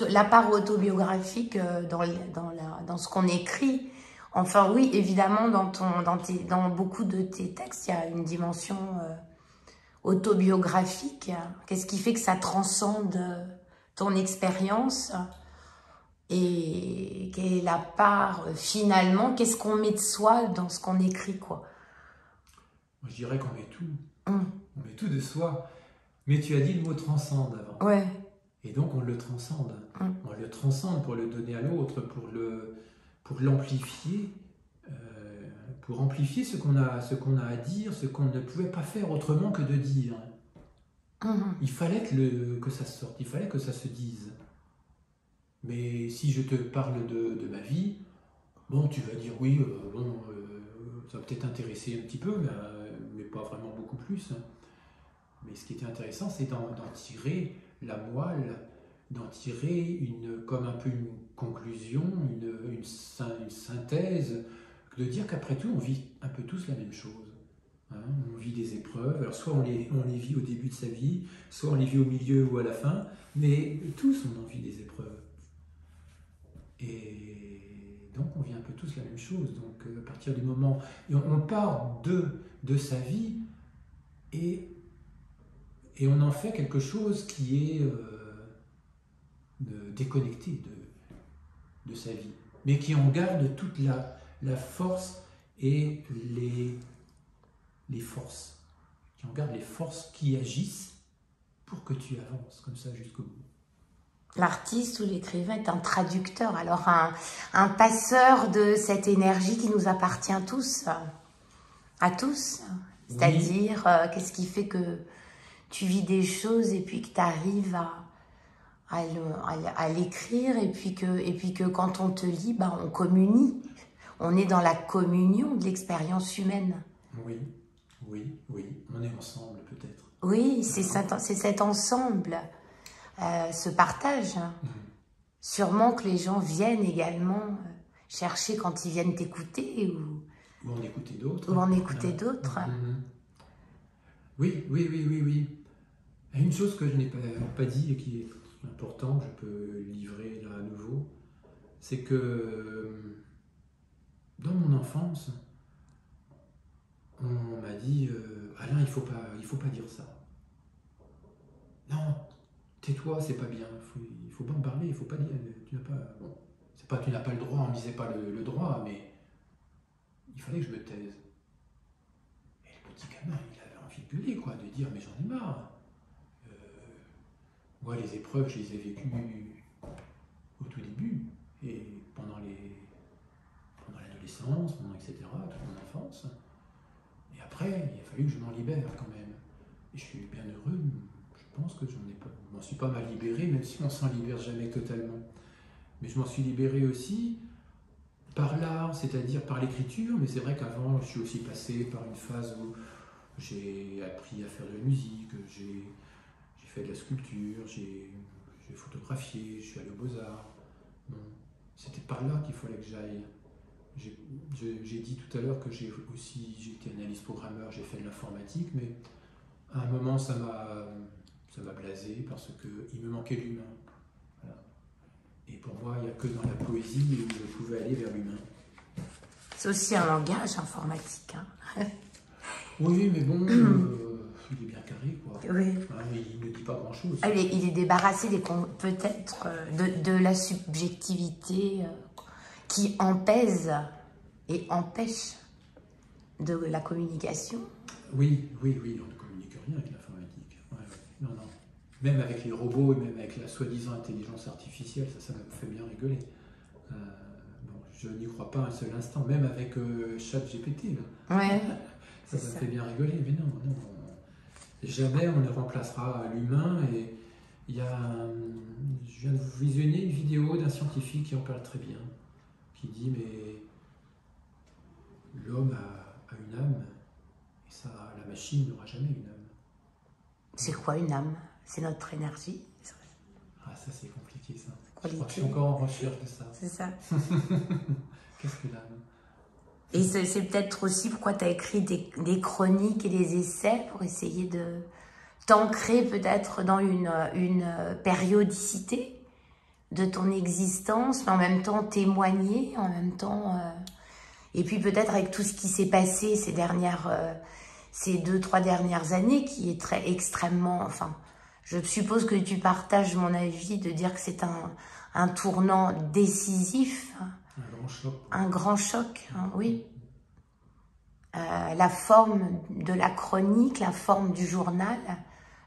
la part autobiographique dans ce qu'on écrit. Enfin oui, évidemment, dans beaucoup de tes textes, il y a une dimension autobiographique. Qu'est-ce qui fait que ça transcende ton expérience? Et quelle est la part, finalement, qu'est-ce qu'on met de soi dans ce qu'on écrit, quoi? Moi, je dirais qu'on met tout. On met tout de soi. Mais tu as dit le mot transcende avant. Ouais. Et donc, on le transcende. On le transcende pour le donner à l'autre, pour l'amplifier, pour amplifier ce qu'on a à dire, ce qu'on ne pouvait pas faire autrement que de dire. Il fallait que ça sorte, il fallait que ça se dise. Mais si je te parle de ma vie, bon, tu vas dire oui, ça va peut-être t'intéresser un petit peu, mais pas vraiment beaucoup plus. Mais ce qui était intéressant, c'est d'en tirer la moelle, d'en tirer comme un peu une conclusion, une synthèse, de dire qu'après tout, on vit un peu tous la même chose. Hein, on vit des épreuves, alors soit on les vit au début de sa vie, soit on les vit au milieu ou à la fin, mais tous on en vit des épreuves. Et donc on vit un peu tous la même chose. Donc à partir du moment où on part de sa vie et on en fait quelque chose qui est déconnecté de sa vie, mais qui en garde toute la force et les forces, qui en garde les forces qui agissent pour que tu avances comme ça jusqu'au bout. L'artiste ou l'écrivain est un traducteur, alors un passeur de cette énergie qui nous appartient tous, à tous. C'est-à-dire, qu'est-ce qui fait que tu vis des choses et puis que tu arrives à l'écrire et puis que quand on te lit, on communie. On est dans la communion de l'expérience humaine. Oui, on est ensemble peut-être. Oui, c'est cet ensemble. ce partage. Sûrement que les gens viennent également chercher quand ils viennent t'écouter ou en écouter d'autres. Ou en écouter d'autres. Oui, oui, oui, oui, oui. Une chose que je n'ai pas dit et qui est important, que je peux livrer là à nouveau, c'est que dans mon enfance, on m'a dit Alain, il faut pas dire ça. Non, tais-toi, c'est pas bien. Il faut pas en parler, il faut pas dire. Tu n'as pas. Bon, c'est pas tu n'as pas le droit, on ne disait pas le droit, mais il fallait que je me taise. Et le petit gamin, il avait envie de gueuler, quoi, de dire mais j'en ai marre. Moi, les épreuves, je les ai vécues au tout début et pendant l'adolescence, etc., toute mon enfance. Et après, il a fallu que je m'en libère quand même. Et je suis bien heureux. Je pense que je m'en suis pas mal libéré, même si on s'en libère jamais totalement. Mais je m'en suis libéré aussi par l'art, c'est-à-dire par l'écriture. Mais c'est vrai qu'avant, je suis aussi passé par une phase où j'ai appris à faire de la musique, j'ai fait de la sculpture, j'ai photographié, je suis allé aux Beaux-Arts. Bon, c'était par là qu'il fallait que j'aille. J'ai dit tout à l'heure que j'ai été analyste programmeur, j'ai fait de l'informatique, mais à un moment ça m'a blasé parce qu'il me manquait l'humain. Voilà. Et pour moi, il n'y a que dans la poésie où je pouvais aller vers l'humain. C'est aussi un langage informatique. Hein. Oui, mais bon, il est bien carré, quoi. Oui. Hein, il ne dit pas grand-chose. Ah, il est débarrassé peut-être de la subjectivité qui empèse et empêche de la communication. Oui, oui, oui, on ne communique rien avec l'informatique. Ouais, ouais. Non, non. Même avec les robots et même avec la soi-disant intelligence artificielle, ça me fait bien rigoler. Bon, je n'y crois pas un seul instant, même avec ChatGPT. Ouais, ça me fait bien rigoler, mais non, non. Jamais on ne remplacera l'humain. Et je viens de visionner une vidéo d'un scientifique qui en parle très bien, qui dit mais l'homme a une âme et ça, la machine n'aura jamais une âme. C'est quoi une âme? C'est notre énergie. Ah, ça c'est compliqué ça. Qualité. Je crois que je suis encore en recherche de ça. C'est ça. Qu'est-ce que l'âme? Et c'est peut-être aussi pourquoi tu as écrit des chroniques et des essais pour essayer de t'ancrer peut-être dans une périodicité de ton existence, mais en même temps témoigner, en même temps... Et puis peut-être avec tout ce qui s'est passé ces 2-3 dernières années, qui est extrêmement... Enfin, je suppose que tu partages mon avis de dire que c'est un tournant décisif. Un grand choc. Un grand choc, hein, oui. La forme de la chronique, la forme du journal,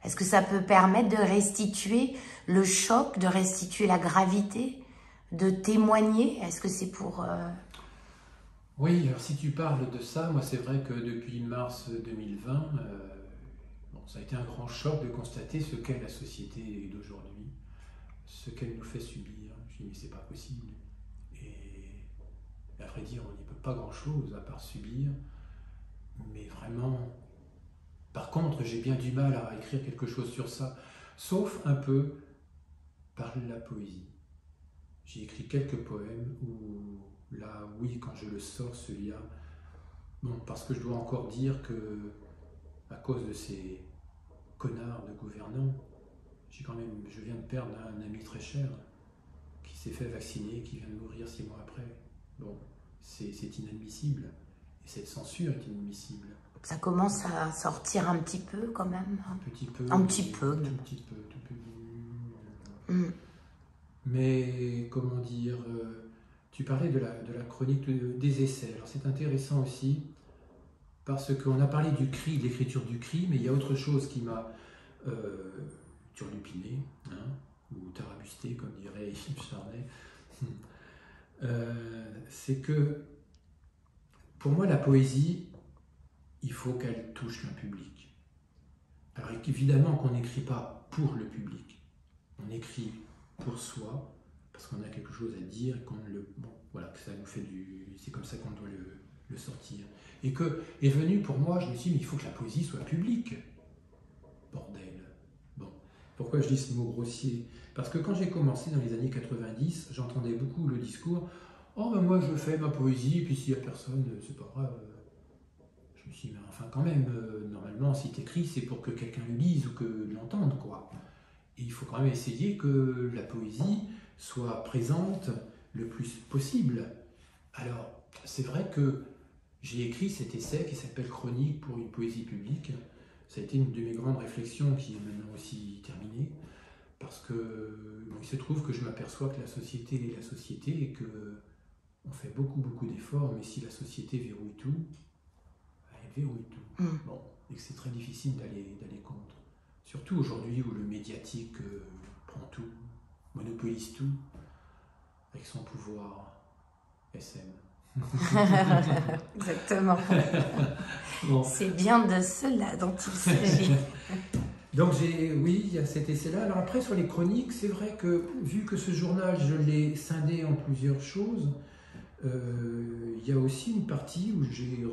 est-ce que ça peut permettre de restituer le choc, de restituer la gravité, de témoigner? Est-ce que c'est pour... Oui, alors si tu parles de ça, moi c'est vrai que depuis mars 2020, ça a été un grand choc de constater ce qu'est la société d'aujourd'hui, ce qu'elle nous fait subir. Je dis mais c'est pas possible. Et à vrai dire, on n'y peut pas grand-chose à part subir. Mais vraiment, par contre, j'ai bien du mal à écrire quelque chose sur ça, sauf un peu par la poésie. J'ai écrit quelques poèmes où, là, oui, quand je le sors, celui-là, bon, parce que je dois encore dire que, à cause de ces connards de gouvernants, je viens de perdre un ami très cher qui s'est fait vacciner, qui vient de mourir 6 mois après. Bon, c'est inadmissible. Et cette censure est inadmissible. Ça commence à sortir un petit peu quand même. Un petit peu. Un petit peu. Un petit peu. Mais comment dire, tu parlais de la chronique des essais. Alors c'est intéressant aussi parce qu'on a parlé du cri, de l'écriture du cri, mais il y a autre chose qui m'a turlupiné, hein, ou tarabusté, comme dirait Yves Charnet. C'est que pour moi, la poésie, il faut qu'elle touche un public. Alors évidemment qu'on n'écrit pas pour le public, on écrit pour soi, parce qu'on a quelque chose à dire, et voilà, que ça nous fait c'est comme ça qu'on doit le sortir. Et que est venu pour moi, je me suis dit, mais il faut que la poésie soit publique. Bordel. Bon, Pourquoi je dis ce mot grossier? Parce que quand j'ai commencé dans les années 90, j'entendais beaucoup le discours « Oh ben moi je fais ma poésie, puis s'il n'y a personne, c'est pas grave. » Je me suis dit « Mais enfin quand même, normalement si t'écris c'est pour que quelqu'un le lise ou que l'entende quoi. » Et il faut quand même essayer que la poésie soit présente le plus possible. Alors c'est vrai que j'ai écrit cet essai qui s'appelle « Chronique pour une poésie publique ». Ça a été une de mes grandes réflexions qui est maintenant aussi terminée. Parce que bon, il se trouve que je m'aperçois que la société est la société et qu'on fait beaucoup d'efforts, mais si la société verrouille tout, elle verrouille tout. Bon, et que c'est très difficile d'aller contre. Surtout aujourd'hui où le médiatique prend tout, monopolise tout, avec son pouvoir SM. Exactement. Bon. C'est bien de cela dont il s'agit. Donc oui, il y a cet essai-là. Alors après, sur les chroniques, c'est vrai que, vu que ce journal, je l'ai scindé en plusieurs choses, il y a aussi une partie où j'ai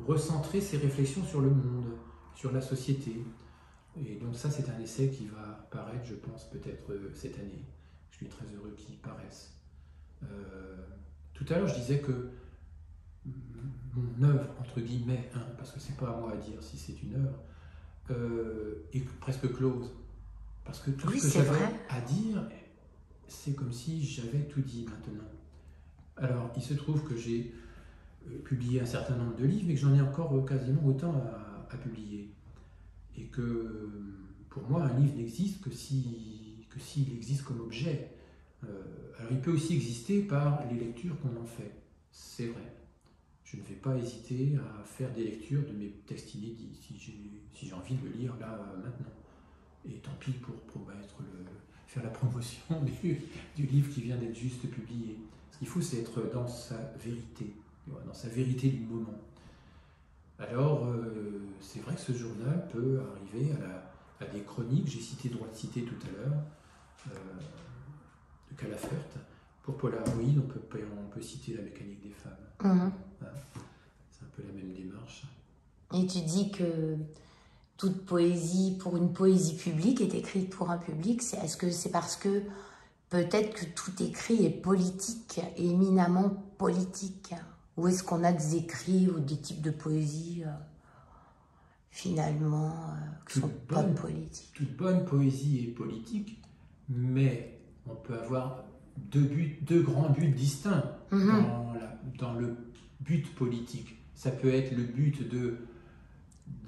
recentré ces réflexions sur le monde, sur la société. Et donc ça, c'est un essai qui va paraître, je pense, peut-être cette année. Je suis très heureux qu'il paraisse. Tout à l'heure, je disais que mon œuvre, entre guillemets, hein, parce que c'est pas à moi à dire si c'est une œuvre, est presque close. Parce que tout ce que j'avais à dire, c'est comme si j'avais tout dit maintenant. Alors, il se trouve que j'ai publié un certain nombre de livres, mais que j'en ai encore quasiment autant à publier. Et que, pour moi, un livre n'existe que s'il existe comme objet. Alors, il peut aussi exister par les lectures qu'on en fait. C'est vrai. Je ne vais pas hésiter à faire des lectures de mes textes inédits, si j'ai envie de le lire là, maintenant. Et tant pis pour faire la promotion du livre qui vient d'être juste publié. Ce qu'il faut, c'est être dans sa vérité du moment. Alors, c'est vrai que ce journal peut arriver à des chroniques. J'ai cité Droit de cité tout à l'heure, de Calafert. Pour Polaroid, on peut citer La mécanique des femmes. Hein, c'est un peu la même démarche. Et tu dis que toute poésie, pour une poésie publique, est écrite pour un public. Est-ce que c'est parce que peut-être que tout écrit est politique, éminemment politique? Ou est-ce qu'on a des écrits ou des types de poésie finalement qui ne sont pas politiques? Toute bonne poésie est politique, mais on peut avoir deux grands buts distincts dans le but politique. Ça peut être le but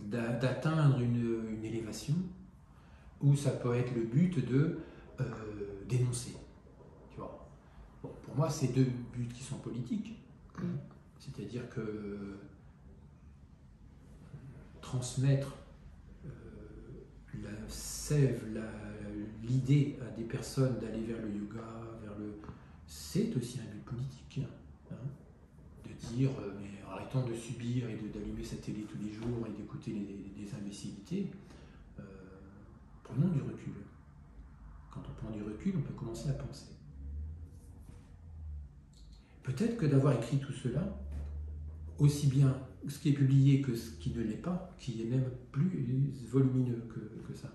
d'atteindre une élévation, ou ça peut être le but de dénoncer. Tu vois. Bon, pour moi, c'est deux buts qui sont politiques. C'est-à-dire que transmettre la sève, l'idée à des personnes d'aller vers le yoga, c'est aussi un but politique. Hein, de dire, mais arrêtons de subir et d'allumer sa télé tous les jours et d'écouter des imbécilités. Prenons du recul. Quand on prend du recul, on peut commencer à penser. Peut-être que d'avoir écrit tout cela, aussi bien ce qui est publié que ce qui ne l'est pas, qui est même plus volumineux que ça,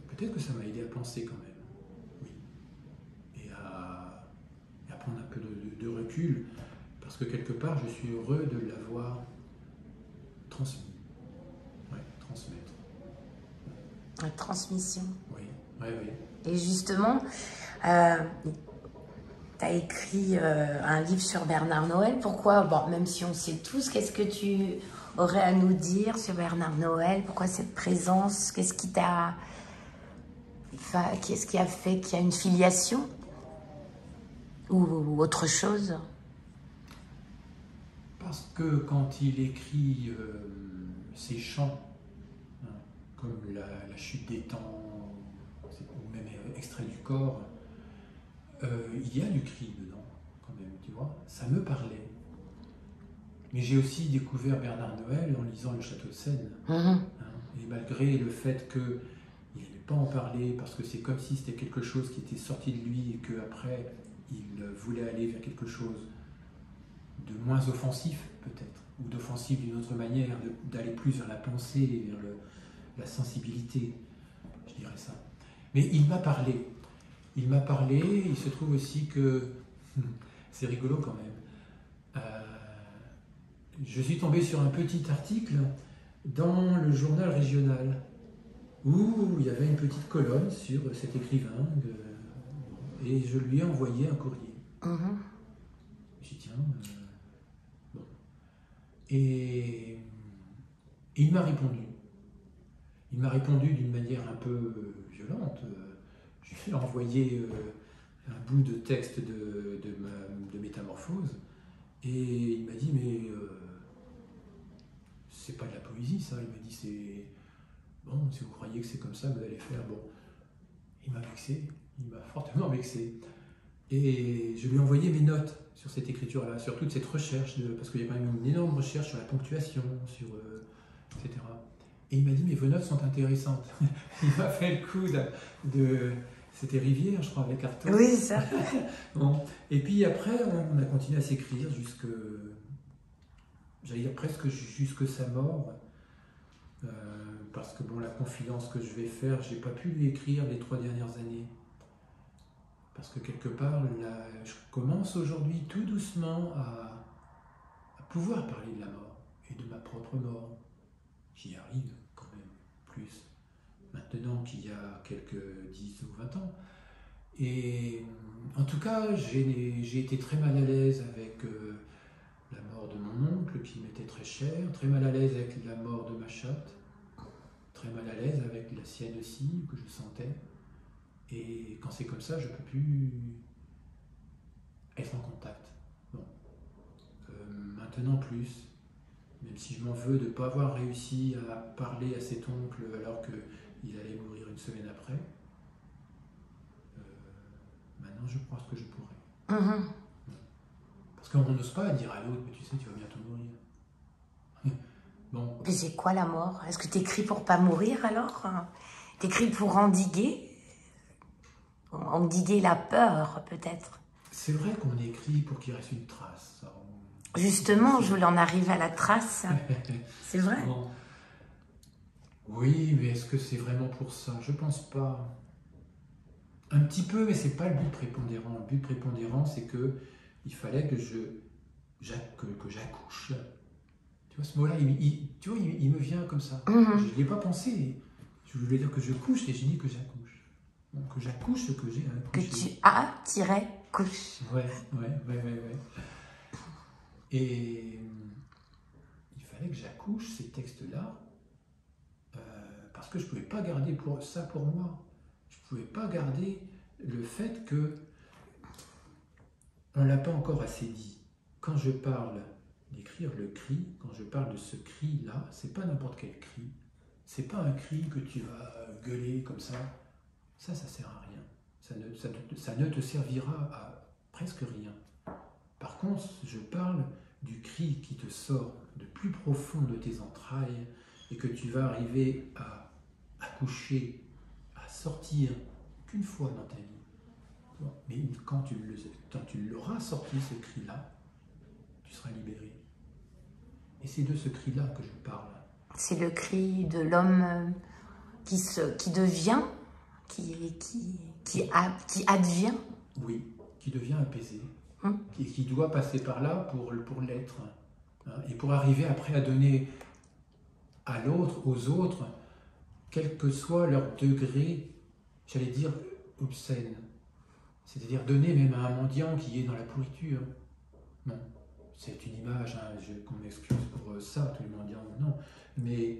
peut-être que ça m'a aidé à penser quand même. Prendre un peu de recul, parce que quelque part, je suis heureux de l'avoir transmis. Ouais, transmettre. La transmission. Oui. Et justement, tu as écrit un livre sur Bernard Noël. Pourquoi, bon, même si on sait tous, qu'est-ce que tu aurais à nous dire sur Bernard Noël? Pourquoi cette présence? Qu'est-ce qui a fait qu'il y a une filiation? Ou autre chose? Parce que quand il écrit ses chants, hein, comme la chute des temps, ou même extrait du corps, il y a du cri dedans, quand même, tu vois. Ça me parlait. Mais j'ai aussi découvert Bernard Noël en lisant Le Château de Seine. Hein, et malgré le fait qu'il n'aimait pas en parler, parce que c'est comme si c'était quelque chose qui était sorti de lui et qu'après, il voulait aller vers quelque chose de moins offensif, peut-être, ou d'offensif d'une autre manière, d'aller plus vers la pensée, la sensibilité, je dirais ça. Mais il m'a parlé. Il m'a parlé, il se trouve aussi que, c'est rigolo quand même, je suis tombé sur un petit article dans le journal régional où il y avait une petite colonne sur cet écrivain et je lui ai envoyé un courrier. J'ai dit tiens, bon. Et il m'a répondu. Il m'a répondu d'une manière un peu violente. Je lui ai envoyé un bout de texte de Métamorphose et il m'a dit mais c'est pas de la poésie ça. Il m'a dit c'est bon, si vous croyez que c'est comme ça, vous allez faire bon. Il m'a vexé, il m'a fortement vexé. Et je lui ai envoyé mes notes sur cette écriture-là, sur toute cette recherche, parce qu'il y a quand même une énorme recherche sur la ponctuation, sur, etc. Et il m'a dit, mais vos notes sont intéressantes. Il m'a fait le coup c'était Rivière, je crois, avec Artaud. Oui, c'est ça. Bon. Et puis après, on a continué à s'écrire j'allais dire presque jusque sa mort. Parce que bon, la confidence que je vais faire, j'ai pas pu lui écrire les 3 dernières années. Parce que quelque part, là, je commence aujourd'hui tout doucement à pouvoir parler de la mort et de ma propre mort. J'y arrive quand même plus maintenant qu'il y a quelques 10 ou 20 ans. Et en tout cas, j'ai été très mal à l'aise avec la mort de mon oncle qui m'était très cher, très mal à l'aise avec la mort de ma chatte, très mal à l'aise avec la sienne aussi, que je sentais. Et quand c'est comme ça, je ne peux plus être en contact. Bon. Maintenant plus, même si je m'en veux de ne pas avoir réussi à parler à cet oncle alors qu'il allait mourir une semaine après, maintenant je pense que je pourrais. Parce qu'on n'ose pas dire à l'autre, mais tu sais, tu vas bientôt mourir. Bon. Mais c'est quoi la mort? Est-ce que tu écris pour pas mourir alors? Tu écris pour endiguer la peur peut-être? C'est vrai qu'on écrit pour qu'il reste une trace. Justement, je voulais en arriver à la trace. C'est vrai. Bon. Oui, mais est-ce que c'est vraiment pour ça? Je pense pas. Un petit peu, mais c'est pas le but prépondérant. Le but prépondérant, c'est que il fallait que j'accouche. Tu vois, ce mot-là, il me vient comme ça. Je n'y ai pas pensé. Je voulais dire que je couche et j'ai dit que j'accouche. Donc, que j'accouche ce que j'ai accouché. Que tu as-couche. Ouais. Et il fallait que j'accouche ces textes-là parce que je ne pouvais pas garder ça pour moi. Je ne pouvais pas garder le fait que on ne l'a pas encore assez dit. Quand je parle d'écrire le cri, quand je parle de ce cri-là, c'est pas n'importe quel cri. C'est pas un cri que tu vas gueuler comme ça. Ça sert à rien. Ça ne te servira à presque rien. Par contre, je parle du cri qui te sort de plus profond de tes entrailles et que tu vas arriver à accoucher, à sortir qu'une fois dans ta vie. Mais quand tu l'auras sorti, ce cri-là, tu seras libéré. Et c'est de ce cri-là que je parle. C'est le cri de l'homme qui devient, qui advient. Oui, qui devient apaisé, qui doit passer par là pour l'être. Et pour arriver après à donner à l'autre, aux autres, quel que soit leur degré, j'allais dire, obscène. C'est-à-dire donner même à un mendiant qui est dans la pourriture. Non, c'est une image, qu'on m'excuse pour ça, tous les mendiants, non. Mais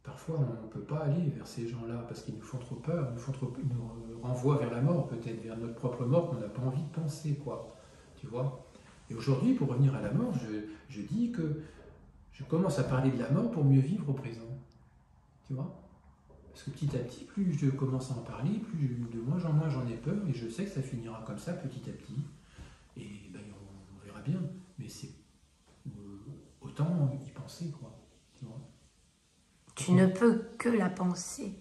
parfois, on ne peut pas aller vers ces gens-là parce qu'ils nous font trop peur, ils nous renvoient vers la mort, peut-être vers notre propre mort qu'on n'a pas envie de penser, quoi. Tu vois? Et aujourd'hui, pour revenir à la mort, je dis que je commence à parler de la mort pour mieux vivre au présent. Tu vois? Parce que petit à petit, plus je commence à en parler, plus de moins j'en ai peur, et je sais que ça finira comme ça, petit à petit. Et ben, on verra bien. Mais c'est autant y penser, quoi. Tu vois? Tu ne peux que la penser.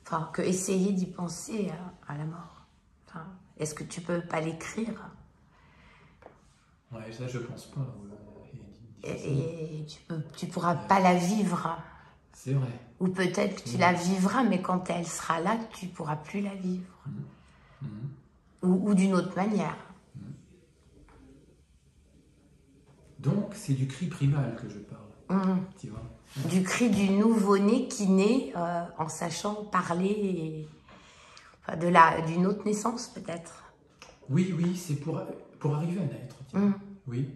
Enfin, que essayer d'y penser à la mort. Enfin, est-ce que tu peux pas l'écrire? Ouais, ça je pense pas. Et tu pourras pas la vivre. C'est vrai. Ou peut-être que tu la vivras, mais quand elle sera là, tu ne pourras plus la vivre. Ou d'une autre manière. Donc, c'est du cri primal que je parle. Tu vois, du cri du nouveau-né qui naît en sachant parler, enfin, d'une autre naissance peut-être. Oui, c'est pour arriver à naître. Oui,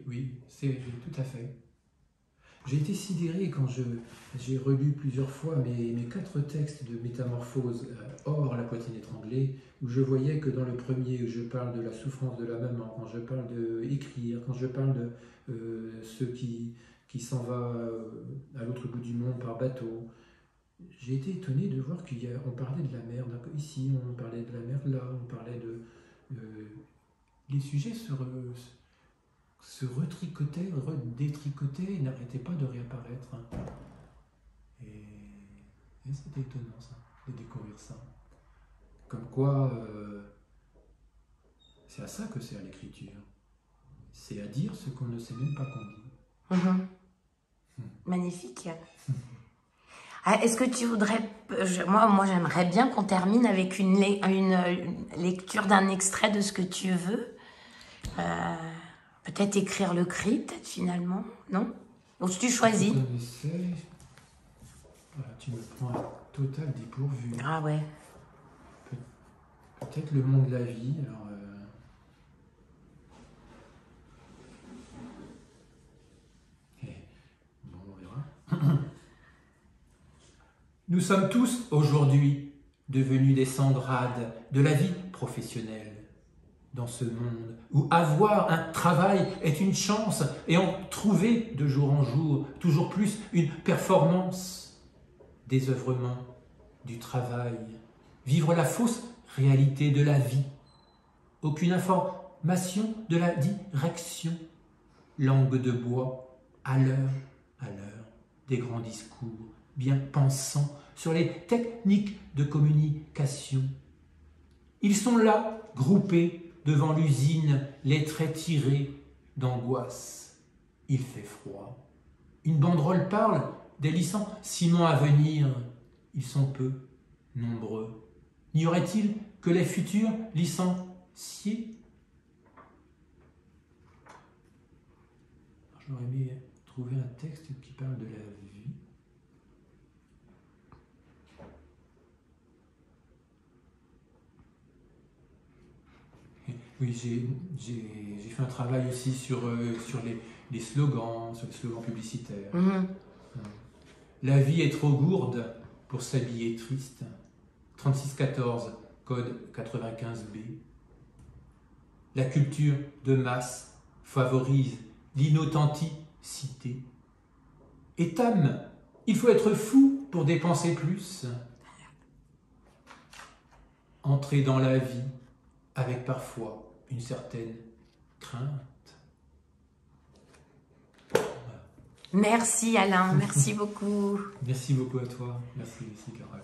c'est tout à fait. J'ai été sidéré quand j'ai relu plusieurs fois mes 4 textes de métamorphose hors la poitrine étranglée, où je voyais que dans le premier, où je parle de la souffrance de la maman, quand je parle d'écrire, quand je parle de ceux qui s'en va à l'autre bout du monde par bateau, j'ai été étonné de voir qu'on parlait de la mer. Ici, on parlait de la mer, là, on parlait de... les sujets se retricotaient, redétricotaient, et n'arrêtaient pas de réapparaître. Et c'était étonnant, ça, de découvrir ça. Comme quoi, c'est à ça que sert l'écriture. C'est à dire ce qu'on ne sait même pas qu'on dit. Magnifique. Est-ce que tu voudrais... Moi j'aimerais bien qu'on termine avec une lecture d'un extrait de ce que tu veux. Peut-être écrire le cri, peut-être finalement, non? Donc tu choisis. Voilà, tu me prends un total dépourvu. Ah ouais. Peut-être le monde de la vie. Alors, bon, on verra. Nous sommes tous aujourd'hui devenus des sans-grades de la vie professionnelle. Dans ce monde où avoir un travail est une chance et en trouver de jour en jour toujours plus une performance, désœuvrement du travail, vivre la fausse réalité de la vie, aucune information de la direction, langue de bois à l'heure des grands discours bien pensants sur les techniques de communication. Ils sont là, groupés, devant l'usine, les traits tirés d'angoisse. Il fait froid. Une banderole parle des licenciements à venir. Ils sont peu nombreux. N'y aurait-il que les futurs licenciés? J'aurais aimé trouver un texte qui parle de la vie. Oui, j'ai fait un travail aussi sur les slogans, sur les slogans publicitaires. La vie est trop gourde pour s'habiller triste. 3614, code 95B. La culture de masse favorise l'inauthenticité. Et Tam, il faut être fou pour dépenser plus. Entrer dans la vie avec parfois une certaine crainte. Merci Alain, merci beaucoup. Merci beaucoup à toi. Merci Carole.